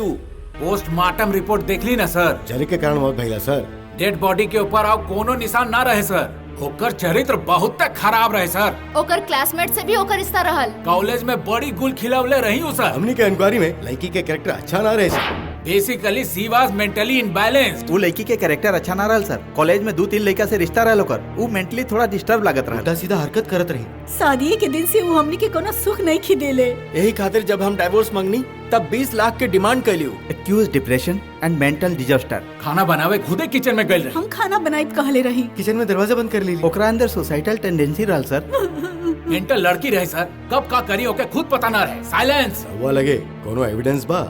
पोस्टमार्टम रिपोर्ट देख ली ना सर? जल के कारण मौत भइला सर। डेड बॉडी के ऊपर अब कोनो निशान ना रहे सर। ओकर चरित्र बहुत खराब रहे सर। ओकर क्लासमेट से भी ओकर रिश्ता रहल। कॉलेज में बड़ी गुल खिलवले रही हूँ सर। हमनी के इंक्वायरी में लड़की के कैरेक्टर अच्छा ना रहे सर। बेसिकली शी वाज मेंटली इनबैलेंस्ड। वो लड़की के कैरेक्टर अच्छा ना रहल सर। कॉलेज में 2-3 लड़का से रिश्ता रहल ओकर, वो मेंटली थोड़ा डिस्टर्ब लागत रहल। उल्टा सीधा हरकत करत रही। शादी के दिन से वो हमनी के कोनो सुख नहीं खिदेले। यही खातिर जब हम डाइवोर्स मांगनी तब 20 लाख के डिमांड कैली। Accuse depression and mental disaster. खाना बनावे खुदे किचन में गइल रही। हम खाना बनाई कहले रही। किचन में दरवाजा बंद कर ली। ओकरा अंदर सोसाइटल टेंडेंसी रहल सर। मेंटल लड़की रहे सर, कब का करी ओके खुद पता ना रहे। साइलेंस। हुआ लगे कोनो एविडेंस बा?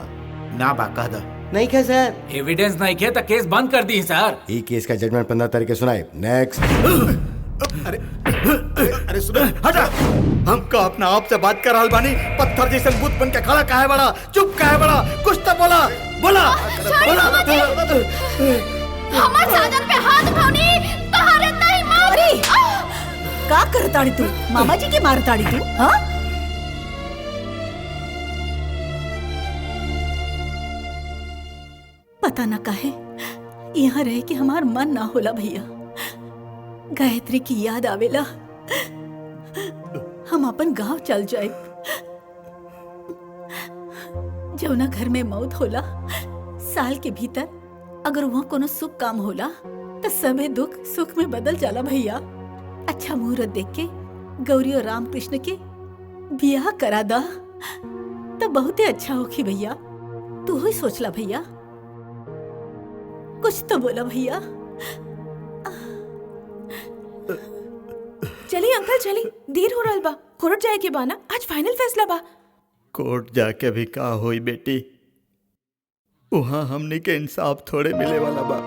ना बा कह द। नहीं खे सर। एविडेंस नहीं खे तो केस बंद कर दी सर। ई केस का जजमेंट 15 तारीख के सुनाए। नेक्स्ट। अरे सुनो, हटा। हमको अपना आप से बात कर बानी, पत्थर जैसे बुत बन के खड़ा काहे बड़ा, चुप काहे बड़ा, कुछ तो बोला बोला बोला। हमार साजन पे हाथ उठानी तहारे नहीं मारी। का करताड़ी तू? मामा जी के मारताड़ी तू? हाँ? पता न काहे यहाँ रह के हमार मन ना होला भैया। गायत्री की याद आवेला, हम अपन गांव चल जाए। जौना घर में मौत होला, साल के भीतर अगर वहाँ कोनो शुभ काम होला तो सबे दुख सुख में बदल जाला भैया। अच्छा मुहूर्त देख के गौरी और रामकृष्ण के बियाह करा दा तो बहुते अच्छा होखी भैया। तू ही सोचला भैया, कुछ तो बोला भैया। चली अंकल चली, देर हो रहा बा। कोर्ट जाए के बाना, आज फाइनल फैसला बा। कोर्ट जाके भी का होई बेटी, वहाँ हमने के इंसाफ थोड़े मिले वाला बा।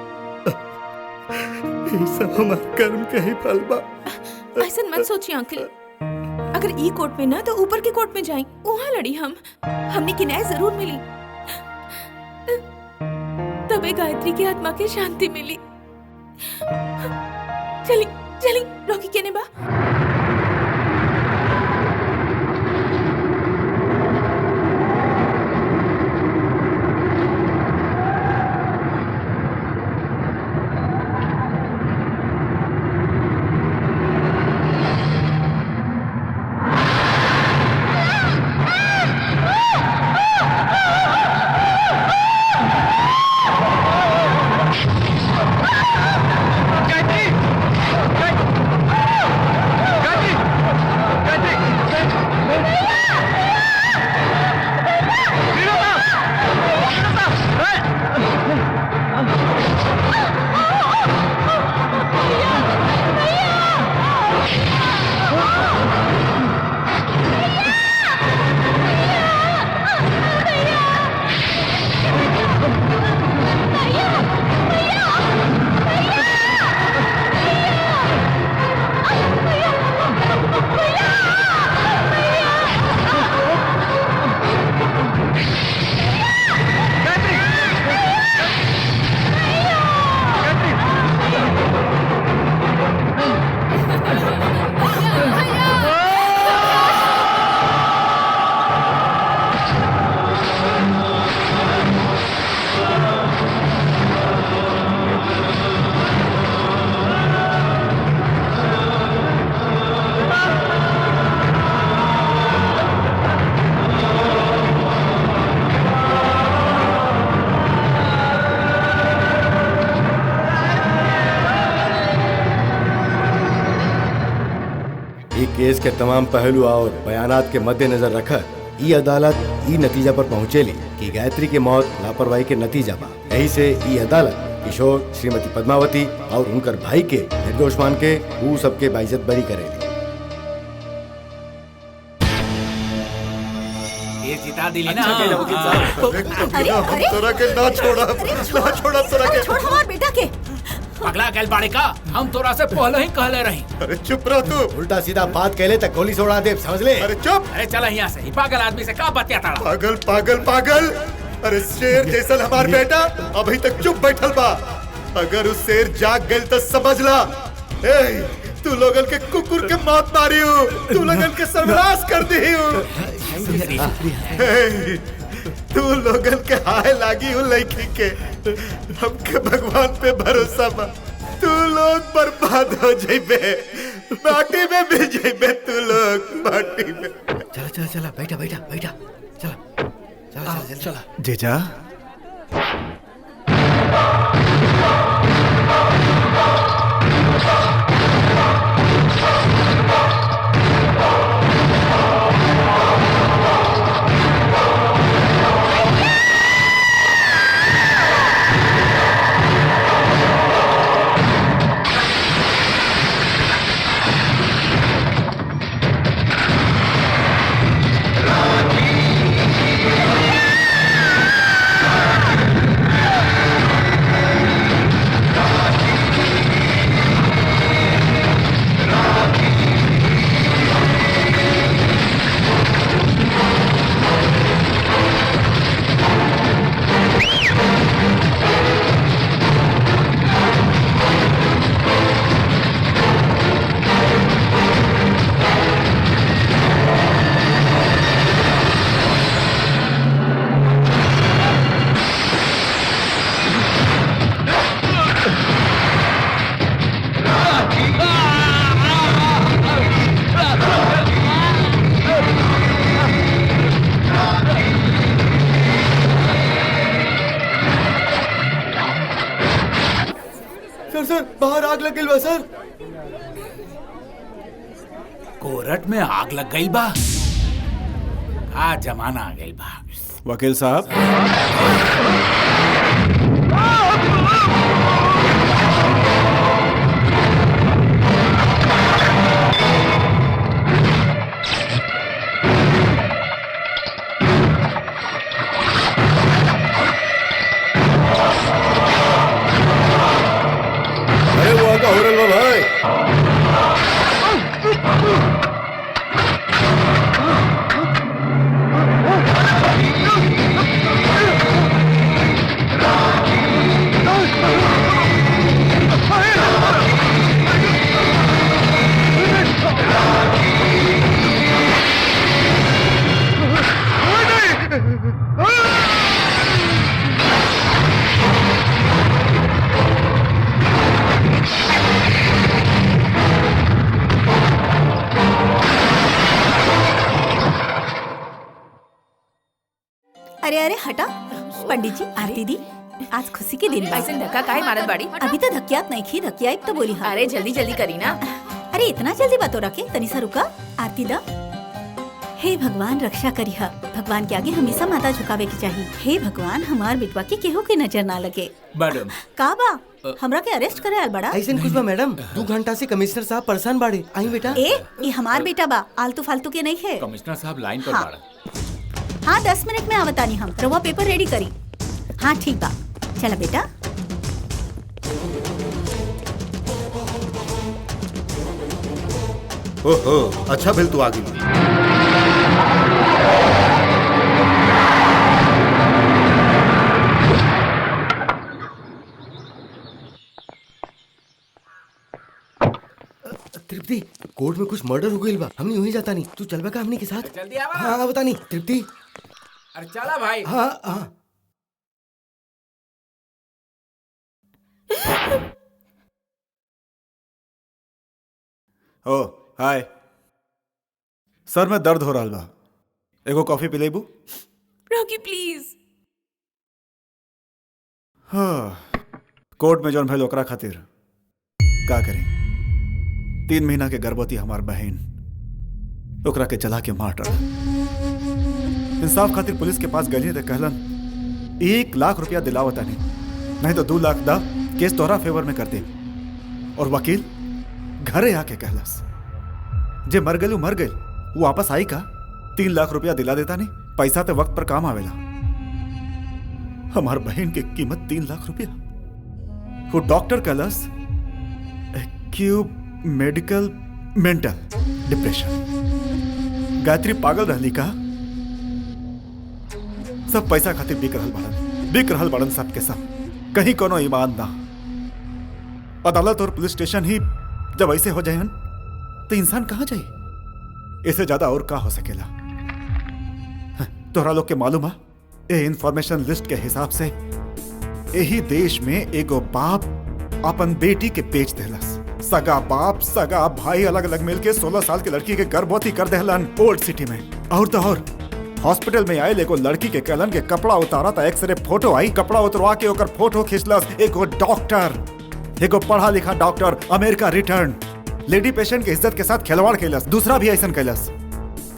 ये सब हमारे कर्म के ही फल बा। ऐसा मत सोचिए अंकल, अगर ई कोर्ट में ना तो ऊपर के कोर्ट में जाए, वहाँ लड़ी हमने की न्याय जरूर मिली, तबे गायत्री की आत्मा की शांति मिली। चली चली, रॉकी केने बा। केस के तमाम पहलू और बयानात के मद्देनजर रखकर ई अदालत ई नतीजा पर पहुंचेली कि गायत्री की मौत लापरवाही के नतीजा बा। यही से ई अदालत किशोर, श्रीमती पद्मावती और उनकर भाई के निर्दोष मान के वो सबके बाइज्जत बरी करेली। ये जिता दिली ना। अरे अरे तोरा के ना छोड़ा तोरा के। छोड़ हमार बेटा के। पगला गैल बाड़े का, हम तोरा से पहले ही कहले रही। अरे चुप रह तू, उल्टा सीधा बात कहले तक गोली से उड़ा दे, समझ ले। अरे चुप। अरे चला यहाँ से, पागल आदमी से का बतिया ताड़ा। पागल पागल पागल। अरे शेर जैसा हमार बेटा अभी तक चुप बैठल बा। अगर उस शेर जाग गल तो समझ ला, तू लोगन के कुकुर के मौत मारी हो, तू लोगन के सर्वनाश कर दी हो। तू लोगन के हाय लागी हो लड़की के, हमके भगवान पे भरोसा बा। तू लोग बर्बाद हो जाइबे, माटी में मिल जाइबे तू लोग, माटी में। चला चला चला, बैठा बैठा बैठा, चला चला चला चला। जीजा बाहर आग लग गई बा सर। कोरट में आग लग गई बा। का जमाना आ गई बा। वकील साहब, अरे वो आका हो रहा भाई। अरे अरे हटा, पंडित जी आरती दी, आज खुशी के दिन बा। ऐसे धक्का काहे मारत बाड़ी? अभी तो धक्कियात नहीं खी, धक्किया तो बोली हाँ। अरे जल्दी जल्दी करी ना। अरे इतना जल्दी बातों रखे, तनी सा रुका। आरती दा। हे भगवान रक्षा करिहा। भगवान के आगे हमेशा माथा झुकावे की चाहिए। हे भगवान हमार बेटवा के केहू के नजर ना लगे। मैडम का बा हमरा के अरेस्ट करे आल बड़ा? ऐसे कुछ बा मैडम, 2 घंटा से कमिश्नर साहब परेशान बाड़े। आई बेटा। ये हमार बेटा बा, आलतू फालतू के नहीं है। कमिश्नर साहब लाइन पर हाँ। बाड़ा। हाँ 10 मिनट में आवतानी हम। रवा पेपर रेडी करी। हाँ ठीक बा, चला बेटा। ओहो, अच्छा भेल तू आ गई। तृप्ति, कोर्ट में कुछ मर्डर हो गई बा। हमने यूं ही जाता नहीं, तू चल बका हमने के साथ। जल्दी आवा। हाँ बता नहीं तृप्ति। अरे चला भाई। हाँ हाँ। ओ हाय सर, में दर्द हो रहा बा। एगो कॉफी पी लेबू? Rocky please. हाँ, कोर्ट में जौन भइल ओकरा खातिर का करी। 3 महीना के गर्भवती हमार बहन, ओकरा के जला के मार डाला। इंसाफ खातिर पुलिस के पास गली तो कहलन 1 लाख रुपया दिलावता नहीं तो 2 लाख दा, केस तोहरा फेवर में कर दे। और वकील घरे आके कहलस जे मर गई मर गई, वो वापस आई का 3 लाख रुपया दिला देता नहीं। पैसा तो वक्त पर काम आवेला। हमार बहन की कीमत 3 लाख रुपया। वो डॉक्टर कहलस acute medical mental depression. Gayatri पागल रहली का? सब पैसा खातिर बिक रहल बड़न सबके सब। कहीं कोनो ईमान ना। अदालत और पुलिस स्टेशन ही जब ऐसे हो जाए तो इंसान कहां जाए? इससे ज्यादा और का हो सकेला? तोहरा लोग के मालूम है, ये इंफॉर्मेशन लिस्ट के हिसाब से यही देश में एगो बाप अपन बेटी के बेच देहलस। सगा बाप सगा भाई अलग अलग मिलके 16 साल की लड़की के गर्भवती कर देहलन ओल्ड सिटी में। और तो और हॉस्पिटल में आए एगो लड़की के कहलन के कपड़ा उतारा था, एक्सरे फोटो आई, कपड़ा उतरवा के ओकर फोटो खींचलस एगो डॉक्टर, एगो पढ़ा लिखा doctor, America return. Lady patient के इज्जत के साथ खिलवाड़ कैलस। दूसरा भी ऐसा कैलस,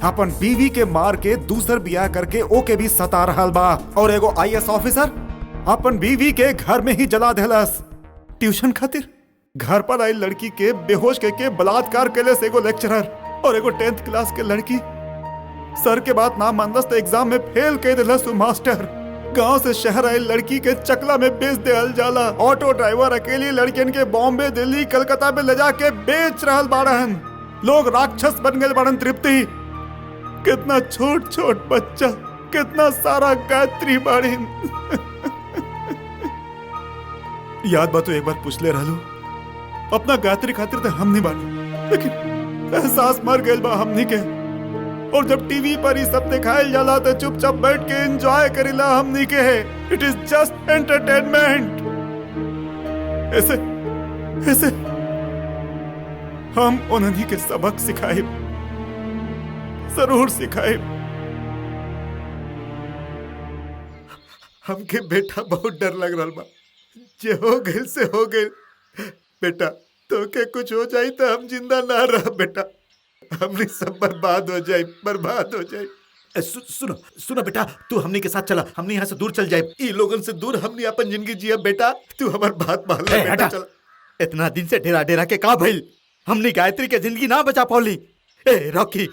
अपन बीवी के मार के दूसर बियाह करके ओके भी सता रहल बा। और एगो IAS ऑफिसर अपन बीवी के घर में ही जला देहलस ट्यूशन खातिर। घर पर आई लड़की के बेहोश के बलात्कार कैलस एगो लेक्चरर। और एगो 10th क्लास के लड़की सर के बात ना मानलस तो एग्जाम में फेल कर देलस मास्टर। गांव से शहर आई लड़की के चकला में बेच देहल जाला। ऑटो ड्राइवर अकेली लड़कियन के बॉम्बे दिल्ली कलकत्ता में ले जाके बेच रहल बाड़न। लोग राक्षस बन गए बाड़न। तृप्ति, कितना छोट छोट बच्चा, कितना सारा गायत्री बाड़ीन। याद बा तो एक बार पूछ ले रहलू अपना गायत्री खातिर तो हम नहीं बानी, लेकिन एहसास मर गए बा हमनी के। और जब टीवी पर ही सब दिखाई जाला तो चुपचाप बैठ के एंजॉय करेला हमनी के। It is just entertainment. ऐसे ऐसे हम उन्हीं के सबक सिखाए, जरूर सिखाए। हमके बेटा बहुत डर लग रहा बा। जे हो गए से हो गए, बेटा तो के कुछ हो जाए तो हम जिंदा ना रह बेटा, हमने सब बर्बाद हो जाए, बर्बाद हो जाए। सुनो सुनो बेटा, तू हमने के साथ चला, हमने यहाँ से दूर चल जाए, ई लोगन से दूर हमने अपन जिंदगी जिया बेटा, तू हमार बात मान ले बेटा। चला, इतना दिन से डेरा डेरा के का भइल, हमने गायत्री के जिंदगी ना बचा पौली। ए रॉकी,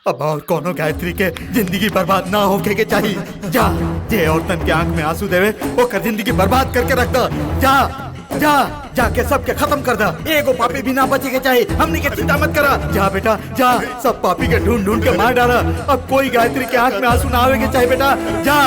अब और कोनो गायत्री के जिंदगी बर्बाद ना होके के चाहिए। जा जे औरतन के आंख में आंसू देवे ओकर जिंदगी बर्बाद करके रख दो। जा जा जाके सबके खत्म कर दा, एगो पापी भी ना बचे के चाहिए, हमने के चिंता मत करा। जा बेटा जा, सब पापी के ढूंढ ढूंढ के मार डाला, अब कोई गायत्री के आंख में आंसू ना आवे के चाहिए बेटा। जा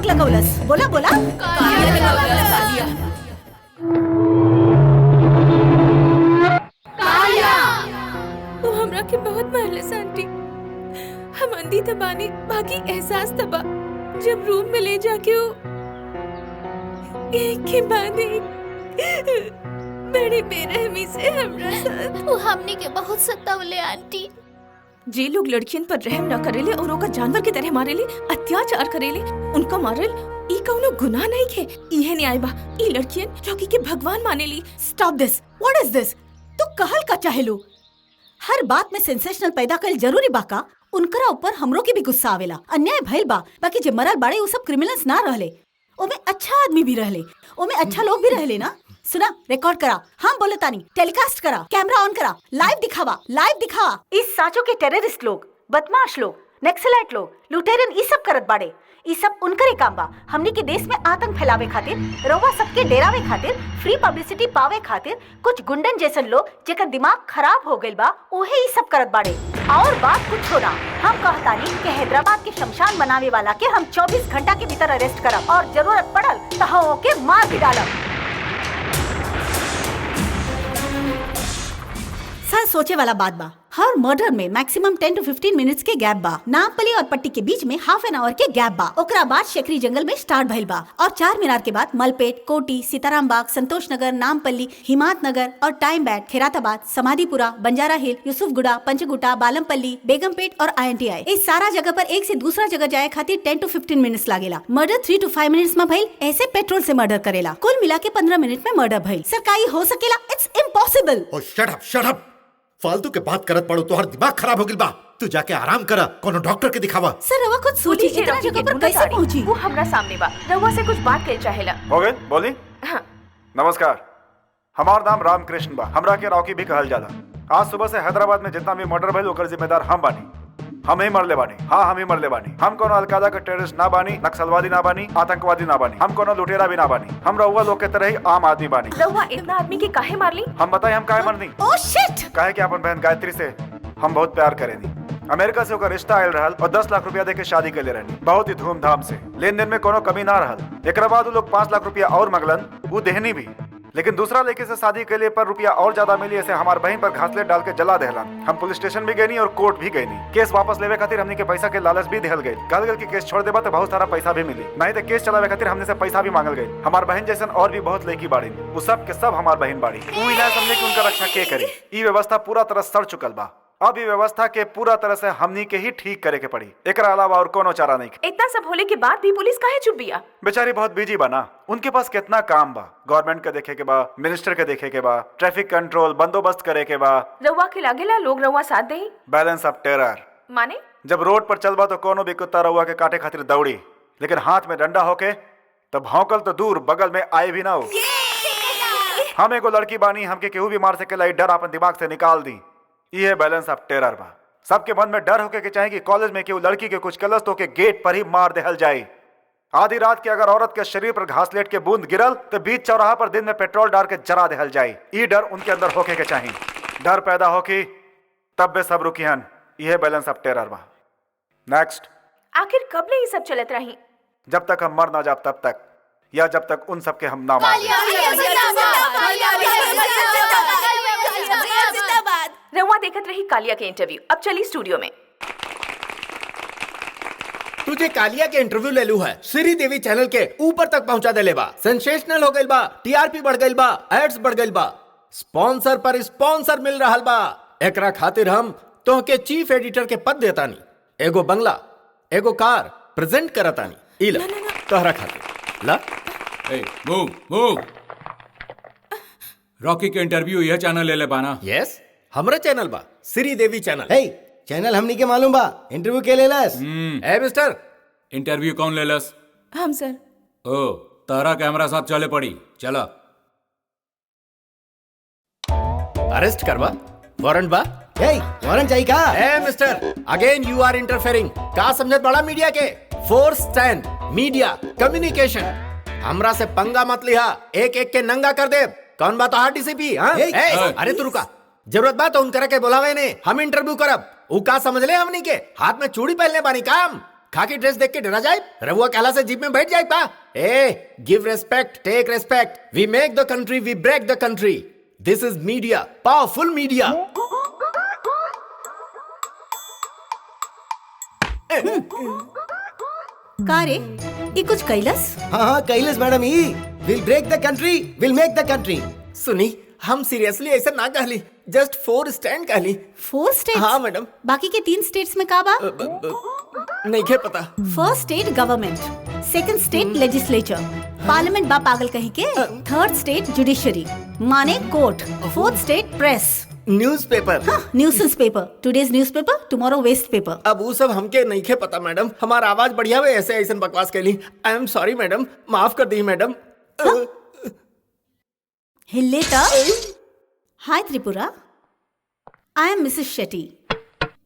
लगौलस? बोला बोला। वो हमरा के बहुत मारलस आंटी। हम अंधी तबानी बाकी एहसास तबा जब रूम में ले जाके वो एक के बाद एक बड़ी बेरहमी से हमरा साथ वो हमने के बहुत सतावले आंटी। जे लोग लड़कियन पर रहम न करेले और ओका जानवर की तरह मारेले, अत्याचार करेले, उनका मारल ई कौनो गुनाह नहीं है। इहे न्याय बा। ई लड़कियन रॉकी के भगवान मानेली। Stop this. What is this? तू कहल का चाहेलो? हर बात में सेंसेशनल पैदा कर जरूरी बाका। उनकरा ऊपर हमरो के भी गुस्सा आवेला। अन्याय भइल बा, बाकी जे मरल बाड़े उ सब क्रिमिनल्स ना रहले, ओमे अच्छा आदमी भी रहले, ओमे अच्छा लोग भी रहले ना। सुना, रिकॉर्ड करा, हम बोले तानी, टेलीकास्ट करा, कैमरा ऑन करा, लाइव दिखावा। इस साचो के टेररिस्ट लोग, बदमाश लोग, नक्सलाइट लोग, लुटेरन ई सब करत बाड़े। ई सब उनकरे काम बा। हमनी के देश में आतंक फैलावे खातिर, रउआ सबके डेरावे खातिर, फ्री पब्लिसिटी पावे खातिर कुछ गुंडन जैसन लोग जेकर दिमाग खराब हो गइल बा, ओहे ई सब करत बाड़े। और बात कुछ छोड़ा, हम कहतानी कि हैदराबाद के शमशान बनावे वाला के हम 24 घंटा के भीतर अरेस्ट करब और जरूरत पड़ल तो हम ओके मार भी डालब। सर सोचे वाला बात बा, हर मर्डर में मैक्सिमम 10 to 15 मिनट्स के गैप बा। नामपल्ली और पट्टी के बीच में हाफ एन आवर के गैप बा। ओकरा बाद शेखरी जंगल में स्टार्ट भइल बा और 4 मीनार के बाद मलपेट, कोटी, सीताराम बाग, संतोष नगर, नामपल्ली, हिमायत नगर और टाइम बैट, खैराताबाद, समाधीपुरा, बंजारा हिल, यूसुफगुड़ा, पंचगुटा, बालमपल्ली, बेगमपेट और INTI। इस सारा जगह पर एक से दूसरा जगह जाए खातिर 10 to 15 मिनट्स लागेला। मर्डर 3 to 5 मिनट्स में भइल, ऐसे पेट्रोल से मर्डर करेला। कुल मिला के 15 मिनट में मर्डर भइल। सरकारी हो सकेला? It's impossible. Oh shut up. फालतू के बात करत पड़ो, तोहर दिमाग खराब हो गिल बा। तू जाके आराम करा, कोनो डॉक्टर के दिखावा। सर रवा खुद सोचिए, इतना जगह पर कैसे पहुंची? वो हमरा सामने बा, रउआ से कुछ बात कर चाहेला। हो गए बोली। हाँ। नमस्कार, हमार नाम रामकृष्ण बा, हमरा के रॉकी भी कहल जाला। आज सुबह से हैदराबाद में जितना भी मर्डर भइल ओकर जिम्मेदार हम बानी। हम ही मरले बानी। हाँ, हम ही मरले बानी। हम कोनो अलकायदा के टेररिस्ट ना बानी, नक्सलवादी ना बानी, आतंकवादी ना बानी, हम कोनो लुटेरा भी ना बानी। हम रउआ लोग के तरह ही आम आदमी बानी। रउआ इतना आदमी के काहे मारली? हम बताए हम काहे मरनी? Oh shit! काहे कि अपन बहन गायत्री से हम बहुत प्यार करेनी। अमेरिका से ओकर रिश्ता आयल रहल और 10 लाख रुपया दे के शादी कर ले रहनी, बहुत ही धूमधाम से। लेन देन में कोनो कमी ना रहल। एकरा बाद वो लोग 5 लाख रुपया और मंगलन, वो देहनी भी। लेकिन दूसरा लड़के से शादी के लिए पर रुपया और ज्यादा मिली, ऐसे हमार बहन पर घासलेट डाल के जला देहलन। हम पुलिस स्टेशन भी गए और कोर्ट भी गए। केस वापस लेवे खातिर हमने के पैसा के लालच भी देहल गए। कहल गए कि केस छोड़ देबा तो बहुत सारा पैसा भी मिली, नहीं तो केस चलावे खातिर हमने से पैसा भी मांगल गए। हमार बहन जैसन और भी बहुत लड़की बाड़ी, वो सब के सब हमार बहन बाड़ी। ऊ इलाज समझे कि उनका रक्षा के करी। ई व्यवस्था पूरा तरह सड़ चुकल बा। अब ये व्यवस्था के पूरा तरह से हमनी के ही ठीक करे के पड़ी। एकरा अलावा और कोनो चारा नहीं। इतना सब होले के बाद भी पुलिस काहे चुप बिया? बेचारी बहुत बिजी बा ना, उनके पास कितना काम बा। गवर्नमेंट के देखे के बा, मिनिस्टर के देखे के बा, ट्रैफिक कंट्रोल बंदोबस्त करे के बा। रउआ के लागेला लोग रउआ साथ देही? बैलेंस ऑफ टेरर माने? जब रोड पर चलबा तो कोनो भी कुत्ता रउआ के काटे खातिर दौड़ी, लेकिन हाथ में डंडा होके तब भौंकल तो दूर बगल में आए भी ना हो। हम एगो लड़की बानी, हमके केहू भी मार सकेला, ई डर अपन दिमाग से निकाल दी। ये बैलेंस ऑफ टेरर बा। सबके मन में डर होके के चाहे कि कॉलेज में केहू लड़की के कुछ कलस तो के गेट पर ही मार देहल जाए। आधी रात के अगर औरत के शरीर पर घासलेट के बूंद गिरल तो बीच चौराहा पर दिन में पेट्रोल डाल के जरा देहल जाए। ये डर उनके अंदर होके के चाहिए। डर पैदा होकी तब वे सब रुकिहन। यह बैलेंस ऑफ टेरर बा। नेक्स्ट। आखिर कब ले ये सब चलत रही? जब तक हम मर ना जाब तब तक, या जब तक उन सब के हम ना मार रउआ देखत रही कालिया के इंटरव्यू। अब चली स्टूडियो में। तुझे कालिया के इंटरव्यू ले लू है, श्री देवी चैनल के ऊपर तक पहुंचा देले बा। सेंसेशनल हो गइल बा, टीआरपी बढ़ गइल बा, एड्स बढ़ गइल बा, स्पॉन्सर पर स्पॉन्सर मिल रहल बा। एकरा खातिर हम तोहके चीफ एडिटर के पद देतानी, एगो बंगला, एगो कार प्रेजेंट करतानी। इला तोहरा खातिर ला। ए मूव। रॉकी के इंटरव्यू यह चैनल ले ले बाना? यस, हमरा चैनल बा, श्री देवी चैनल। हे, चैनल हमनी के मालूम बा, इंटरव्यू के लेलस? ए मिस्टर, इंटरव्यू कौन लेलस? हम सर। ओ, तारा कैमरा साथ चले पड़ी, चला। अरेस्ट करवा, वारंट बा? हे, वारंट चाहिए का? ए mister, again you are interfering. का समझत बड़ा मीडिया के? Force stand, media, communication. हमरा से पंगा मत लिहा, एक एक के नंगा कर दे। कौन बात हार डीसीपी? हाँ? अरे तू रुका, जरूरत बात तो उन करे के बोलावे ने, हम इंटरव्यू करब। उ का समझ ले हमनी के हाथ में चूड़ी पहनले बानी काम? खाकी ड्रेस देख के डरा जाए? रहुआ कहला से जीप में बैठ जाए बा? ए, give respect, take respect. We make the country, we break the country. This is media, powerful media. का रे, ये कुछ कैलस? हाँ कैलस madam. He will break the country, will make the country. सुनी, हम सीरियसली ऐसा ना कहली, जस्ट 4 स्टैंड कहली। 4 स्टेट्स? हाँ मैडम। बाकी के 3 स्टेट्स में का बा? नहीं के पता। First state government, second state legislature, parliament बा पागल कहीं के, थर्ड स्टेट जुडिशरी माने court, fourth state press. Newspaper. Nuisance paper, today's newspaper, tomorrow waste paper. अब वो सब हमके नहीं खे पता मैडम, हमारा आवाज बढ़िया वे ऐसे ऐसे बकवास कैली। आई एम सॉरी मैडम, माफ कर दी मैडम। हिले तो hi Tripura, I am Mrs Shetty,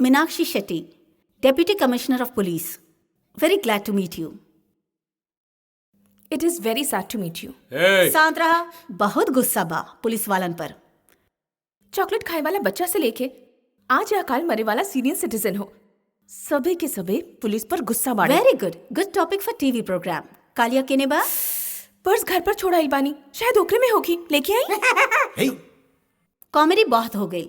Meenakshi Shetty, deputy commissioner of police. Very glad to meet you. It is very sad to meet you. शांत रहा, बहुत गुस्सा बा पुलिस वालन पर। चॉकलेट खाए वाला बच्चा से लेके आज या काल मरे वाला सीनियर सिटीजन हो, सबे के सबे पुलिस पर गुस्सा बाड़े। Very good, good topic for TV programme. Kalia केने बा? पर्स घर पर छोड़ा बानी, शायद ओकरे में होगी, लेके आई। कॉमेडी बहुत हो गई।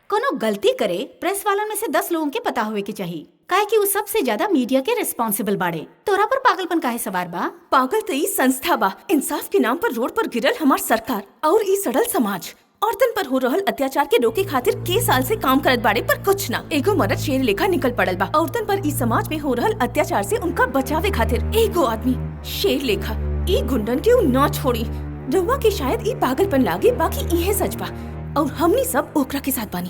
कोनो गलती करे प्रेस वालन में से 10 लोगों के पता हुए के चाहिए, काहे कि वो सबसे ज्यादा मीडिया के रिस्पॉन्सिबल बाड़े। तोरा पर पागलपन काहे सवार बा? पागल तो ई संस्था बा, इंसाफ के नाम पर रोड पर गिरल हमार सरकार और ई सड़ल समाज औरतन पर हो रहल अत्याचार के रोके खातिर के साल से काम करत बाड़े, पर कुछ ना। एगो मर्द शेर लेखा निकल पड़ल बा औरतन पर ई समाज में हो रहल अत्याचार से उनका बचावे खातिर। एगो आदमी शेर लेखा ई गुंडन के ना छोड़ी। रउआ के शायद ई पागलपन लागे, बाकी इहे सच बा और हमनी सब ओकरा के साथ बानी।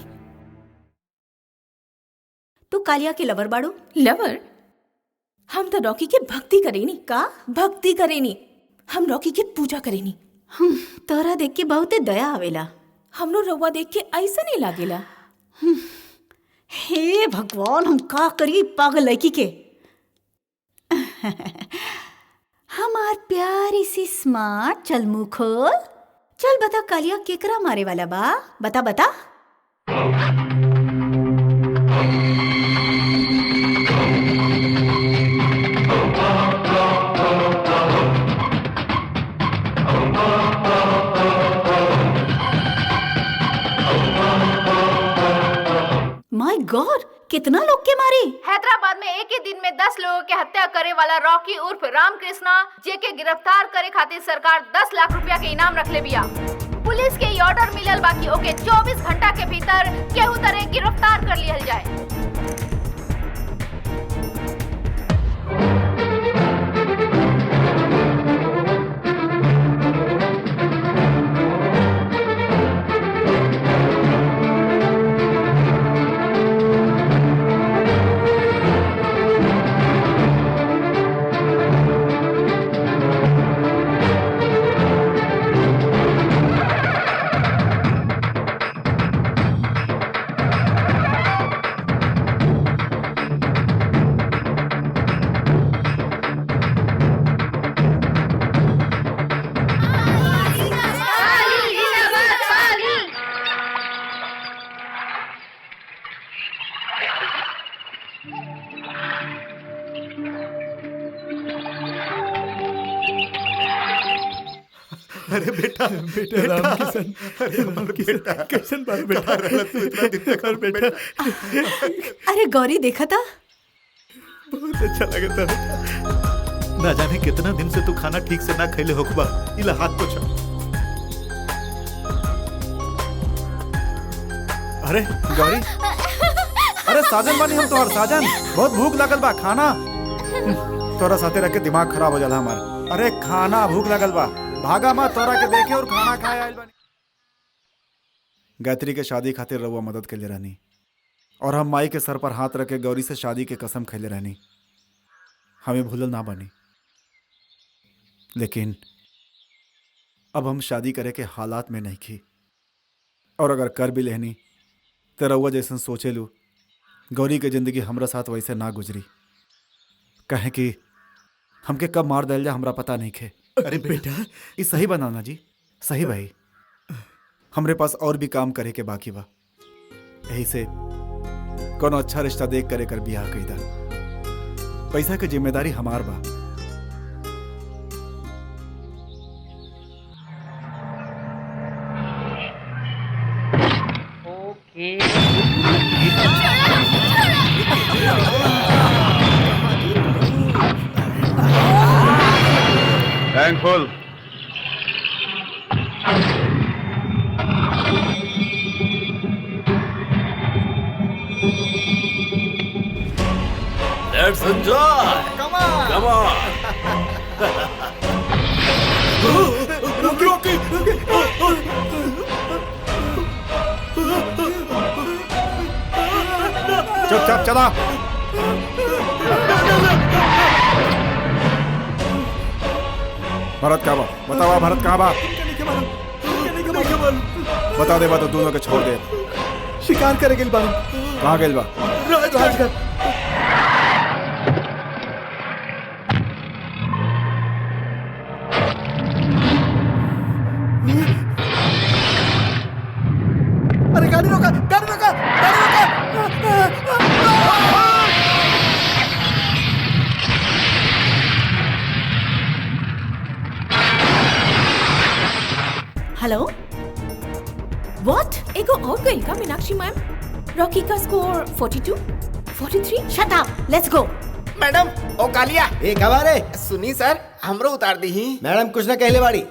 तू कालिया के लवर बाड़ू? लवर? हम तो रॉकी के भक्ति करेनी। का भक्ति करेनी? हम रॉकी के पूजा करेनी। तोरा देख के बहुते दया आवेला। हमरो रउआ देख के ऐसा नहीं लागेला। हे भगवान, हम का करी पागल लड़की के। हमार प्यारी सी स्मार्ट, चल मुंह खोल। चल बता कालिया केकरा मारे वाला बा? बता बता। माय गॉड, कितना लोग के मारी? हैदराबाद में एक ही दिन में 10 लोगों के हत्या करे वाला रॉकी उर्फ रामकृष्णा जेके गिरफ्तार करे खातिर सरकार 10 लाख रुपया के इनाम रखले बिया। पुलिस के ये ऑर्डर मिलल बाकी ओके 24 घंटा के भीतर केहू तरह गिरफ्तार कर लिहल जाए। अरे बेटा बेटा राम किशन, अरे राम किशन किशन बाबू बेटा तू इतना दिन तक बेटा। अरे गौरी देखा था, बहुत अच्छा लगा था। ना जाने कितना दिन से तू खाना ठीक से ना खैले होखबा। इला हाथ पोछा। अरे गौरी, अरे साजन बानी हम तोहर साजन, बहुत भूख लगल बा, खाना। तोरा साथे रख के दिमाग खराब हो जाला हमार। अरे खाना, भूख लगल बा, भागा मत, तोरा के देखे और खाना खाए आइल बानी। गायत्री के शादी खातिर रउआ मदद के लिए रहनी और हम माई के सर पर हाथ रख के गौरी से शादी के कसम खैले रहनी। हमें भूलल ना बनी, लेकिन अब हम शादी करे के हालात में नहीं की, और अगर कर भी लेनी तो रउआ जैसन सोचे लू गौरी के जिंदगी हमरा साथ वैसे ना गुजरी। कहे कि हमके कब मार दिल जा हमरा पता नहीं खे। अरे बेटा ये सही बनाना जी, सही भाई। हमरे पास और भी काम करे के बाकी बा, यही से कोनो अच्छा रिश्ता देख करे कर बियाह कई दा। पैसा के जिम्मेदारी हमार बा। Thankful. Let's enjoy. Come on. Come on. चुपचाप चला। भरत कहाँ बा? बतावा भरत कहाँ बा? बता दे बा तो दोनों के छोड़ दे। शिकार करे गेल बारू। कहाँ गेल बा? राजघर। अरे गाड़ी रोका, गाड़ी रोका, गाड़ी रोका। हेलो व्हाट एगो और गई का मीनाक्षी मैम रॉकी का score 42 43 shut up, let's go. Madam ओ कालिया ए कबारे सुनी सर हमरो उतार दी ही। मैडम कुछ ना कहले बाड़ी।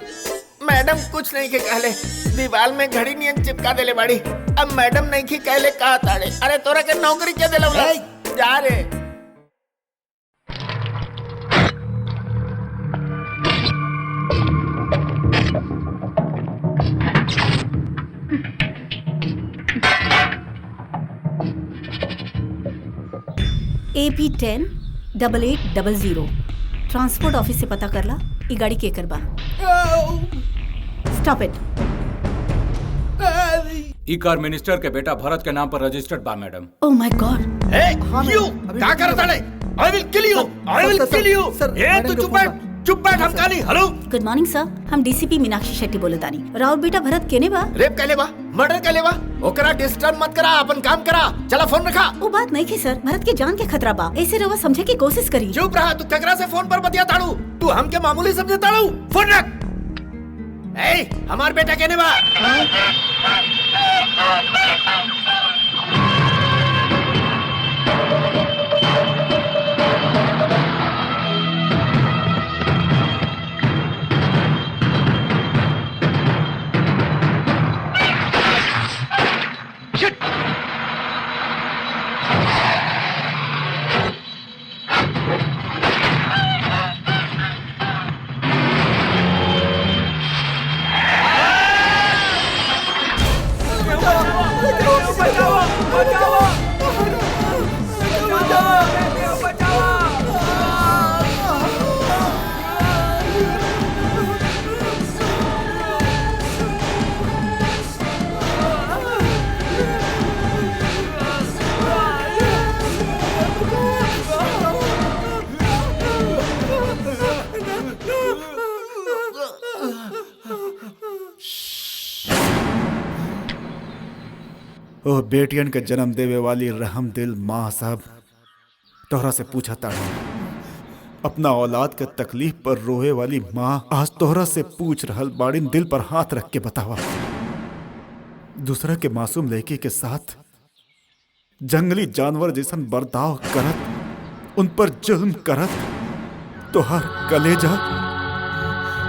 मैडम कुछ नहीं के कहले, दीवार में घड़ी नियन चिपका देले बाड़ी। अब मैडम नहीं की कहले कहा ताड़े। अरे तोरा के नौकरी क्या देला जा रे। AP10-8800 ट्रांसपोर्ट ऑफिस से पता करला ई गाड़ी के करबा। Stop it. ई कार मिनिस्टर के बेटा भरत के नाम पर रजिस्टर्ड बा madam. Oh my God. You क्या करत है? I will kill you, I will kill you. ए तू चुप बैठ, चुप बैठ। हम Kali. Hello good morning sir, हम डीसीपी मीनाक्षी शेट्टी बोले तानी। राउत बेटा भरत केने बा? रेप कहले बा, मर्डर कहले बा। ओकरा डिस्टर्ब मत करा, अपन काम करा। चला फोन रखा। वो बात नहीं थी सर, भरत के जान के खतरा बा, ऐसे रवा समझे की कोशिश करी। चुप रहा, तू ककरा से फोन पर बतिया ताड़ू? तू हमके मामूली समझे ताड़ू? फोन रख। ए हमार बेटा केने बा? ओ बेटियन के जन्म देवे वाली रहम दिल माँ साहब, तोहरा से पूछा था अपना औलाद के तकलीफ पर रोए वाली माँ आज तोहरा से पूछ रहल बाड़ीन, दिल पर हाथ रख के बतावा। दूसरा के मासूम लड़की के साथ जंगली जानवर जैसन बर्ताव करत, उन पर जुल्म करत, तोहर कलेजा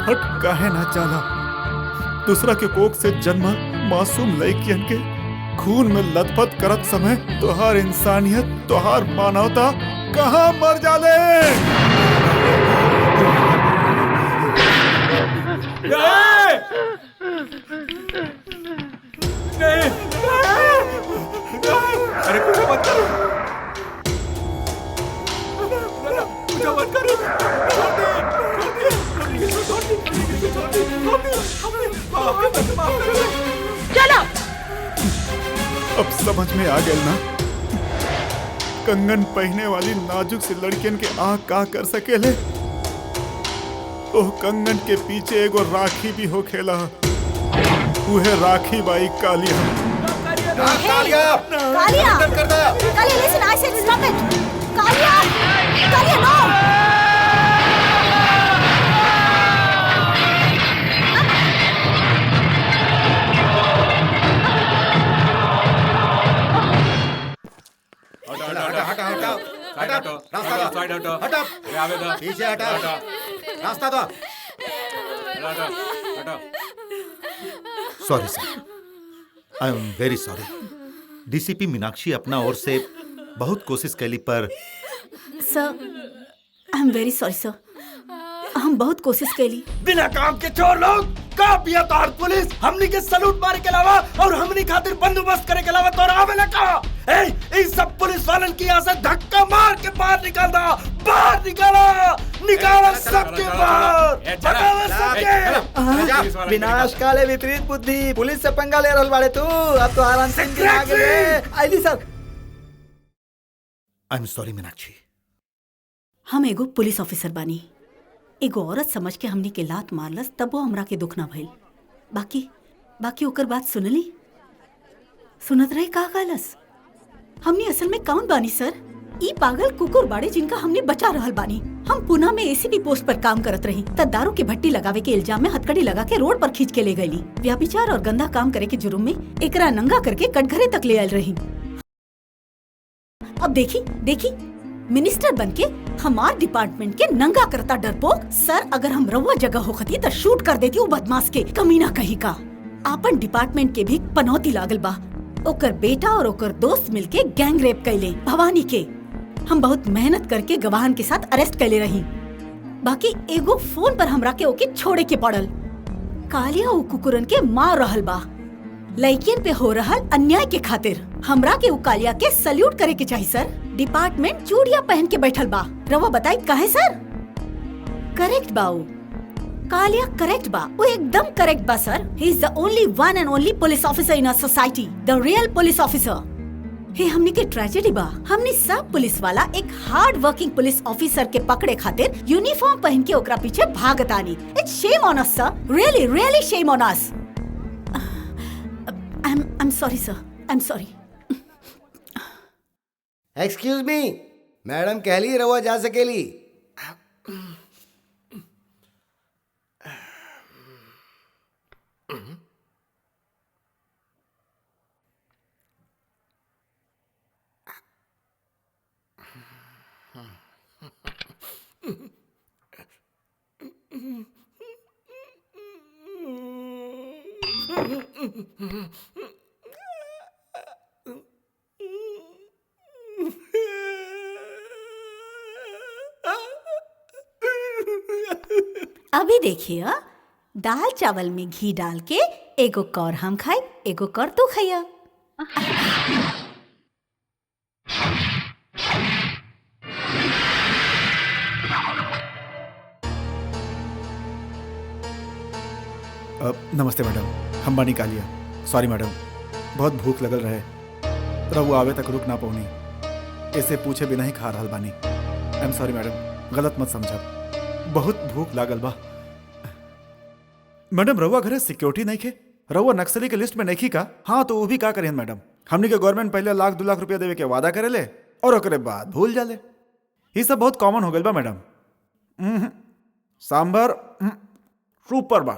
हट काहे ना चाला। दूसरा के कोख से जन्मल मासूम लड़कियन के खून में लथपथ करत समय तोहार इंसानियत, तोहार मानवता कहाँ मर जाले? नहीं, अरे कुछ मत करो, कुछ मत करो। चलो। अब समझ में आ गया ना, कंगन पहने वाली नाजुक सी लड़कियन के आँख का कर सकेले। ओह कंगन के पीछे एगो राखी भी हो खेला, उहे राखी बाई कालिया। कालिया कालिया कालिया लिसन, आई सेड स्टॉप इट। कालिया कालिया नो। पीछे हटा, रास्ता दो। Sorry sir, I am very sorry. DCP Meenakshi अपना ओर से बहुत कोशिश कैली पर सर, आई एम वेरी सॉरी सर, हम बहुत कोशिश कैली। बिना काम के चोर लोग का पिया तोहर पुलिस हमनी के सलूट मारे के अलावा और हमनी खातिर बंदोबस्त करे के अलावा तोहर आवेला का? ए सब पुलिस वालन की यहाँ से धक्का मार के बाहर निकाल दो, बाहर निकालो सबके बाहर, भगाओ सबके। विनाश काले विपरीत बुद्धि, पुलिस से पंगा ले रहल बाड़े तू। अब तो आराम से आईली sir. I am sorry Meenakshi. हम एगो पुलिस ऑफिसर बानी, एगो औरत समझ के हमनी के लात मारलस, तब वो हमरा के दुख ना भइल। बाकी ओकर बात सुनत रहे का कहलस। हमनी असल में कौन बानी सर? ई पागल कुकुर बाड़े जिनका हमने बचा रहल बानी। हम पुणे में एसीपी पोस्ट पर काम करत रही, तब दारू के भट्टी लगावे के इल्जाम में हथकड़ी लगा के रोड पर खींच के ले गईली। व्याभिचार और गंदा काम करे के जुर्म में एकरा नंगा करके कटघरे तक ले आयल रही। अब देखी मिनिस्टर बनके हमार डिपार्टमेंट के नंगा करता डरपोक। सर अगर हम रउआ जगह होखती तो शूट कर देती वो बदमाश के, कमीना कहीं का। आपन डिपार्टमेंट के भी पनौती लागल बा। ओकर बेटा और ओकर दोस्त मिलके गैंग रेप कैले भवानी के। हम बहुत मेहनत करके गवाहन के साथ अरेस्ट कैले रही। बाकी एगो फोन पर हमरा के ओके छोड़े के पड़ल। कालिया उ कुकुरन के मार रहल बा, लड़कियन पे हो रहल अन्याय के खातिर। हमरा के उ कालिया के सल्यूट करे के चाहिए सर। डिपार्टमेंट चूड़िया पहन के बैठल बा, रवा बताई काहे सर? करेक्ट बा उ कालिया, करेक्ट बा, वो एकदम करेक्ट बा sir. He is the only one and only police officer in our society, the real police officer. हे हमनी के ट्रेजेडी बा, हमनी सब पुलिस वाला एक हार्ड वर्किंग पुलिस ऑफिसर के पकड़े खातिर यूनिफॉर्म पहन के ओकरा पीछे भागतानी। It's shame on us sir, really shame on us. I'm sorry sir, I'm sorry. Excuse me, madam कहली रवा जा सकेली। अभी देखिए, दाल चावल में घी डाल के एगो कौर हम खाए, एगो कौर तू खाइया। नमस्ते मैडम, हम बानी कालिया। सॉरी मैडम, बहुत भूख लगल रहे, रघु आवे तक रुक ना पौनी, ऐसे पूछे बिना ही खा रहल बानी। आई एम सॉरी मैडम, गलत मत समझब, बहुत भूख लागल बा। मैडम रहुआ घरे सिक्योरिटी नहीं खे? रहुआ नक्सली के लिस्ट में नहीं का? हाँ तो वो भी का करें मैडम, हमने के गवर्नमेंट पहले 1-2 लाख रुपया देवे के वादा करे ले और ओकरे बाद भूल जाले। ये सब बहुत कॉमन हो गल बा मैडम। सांभर सुपर बा।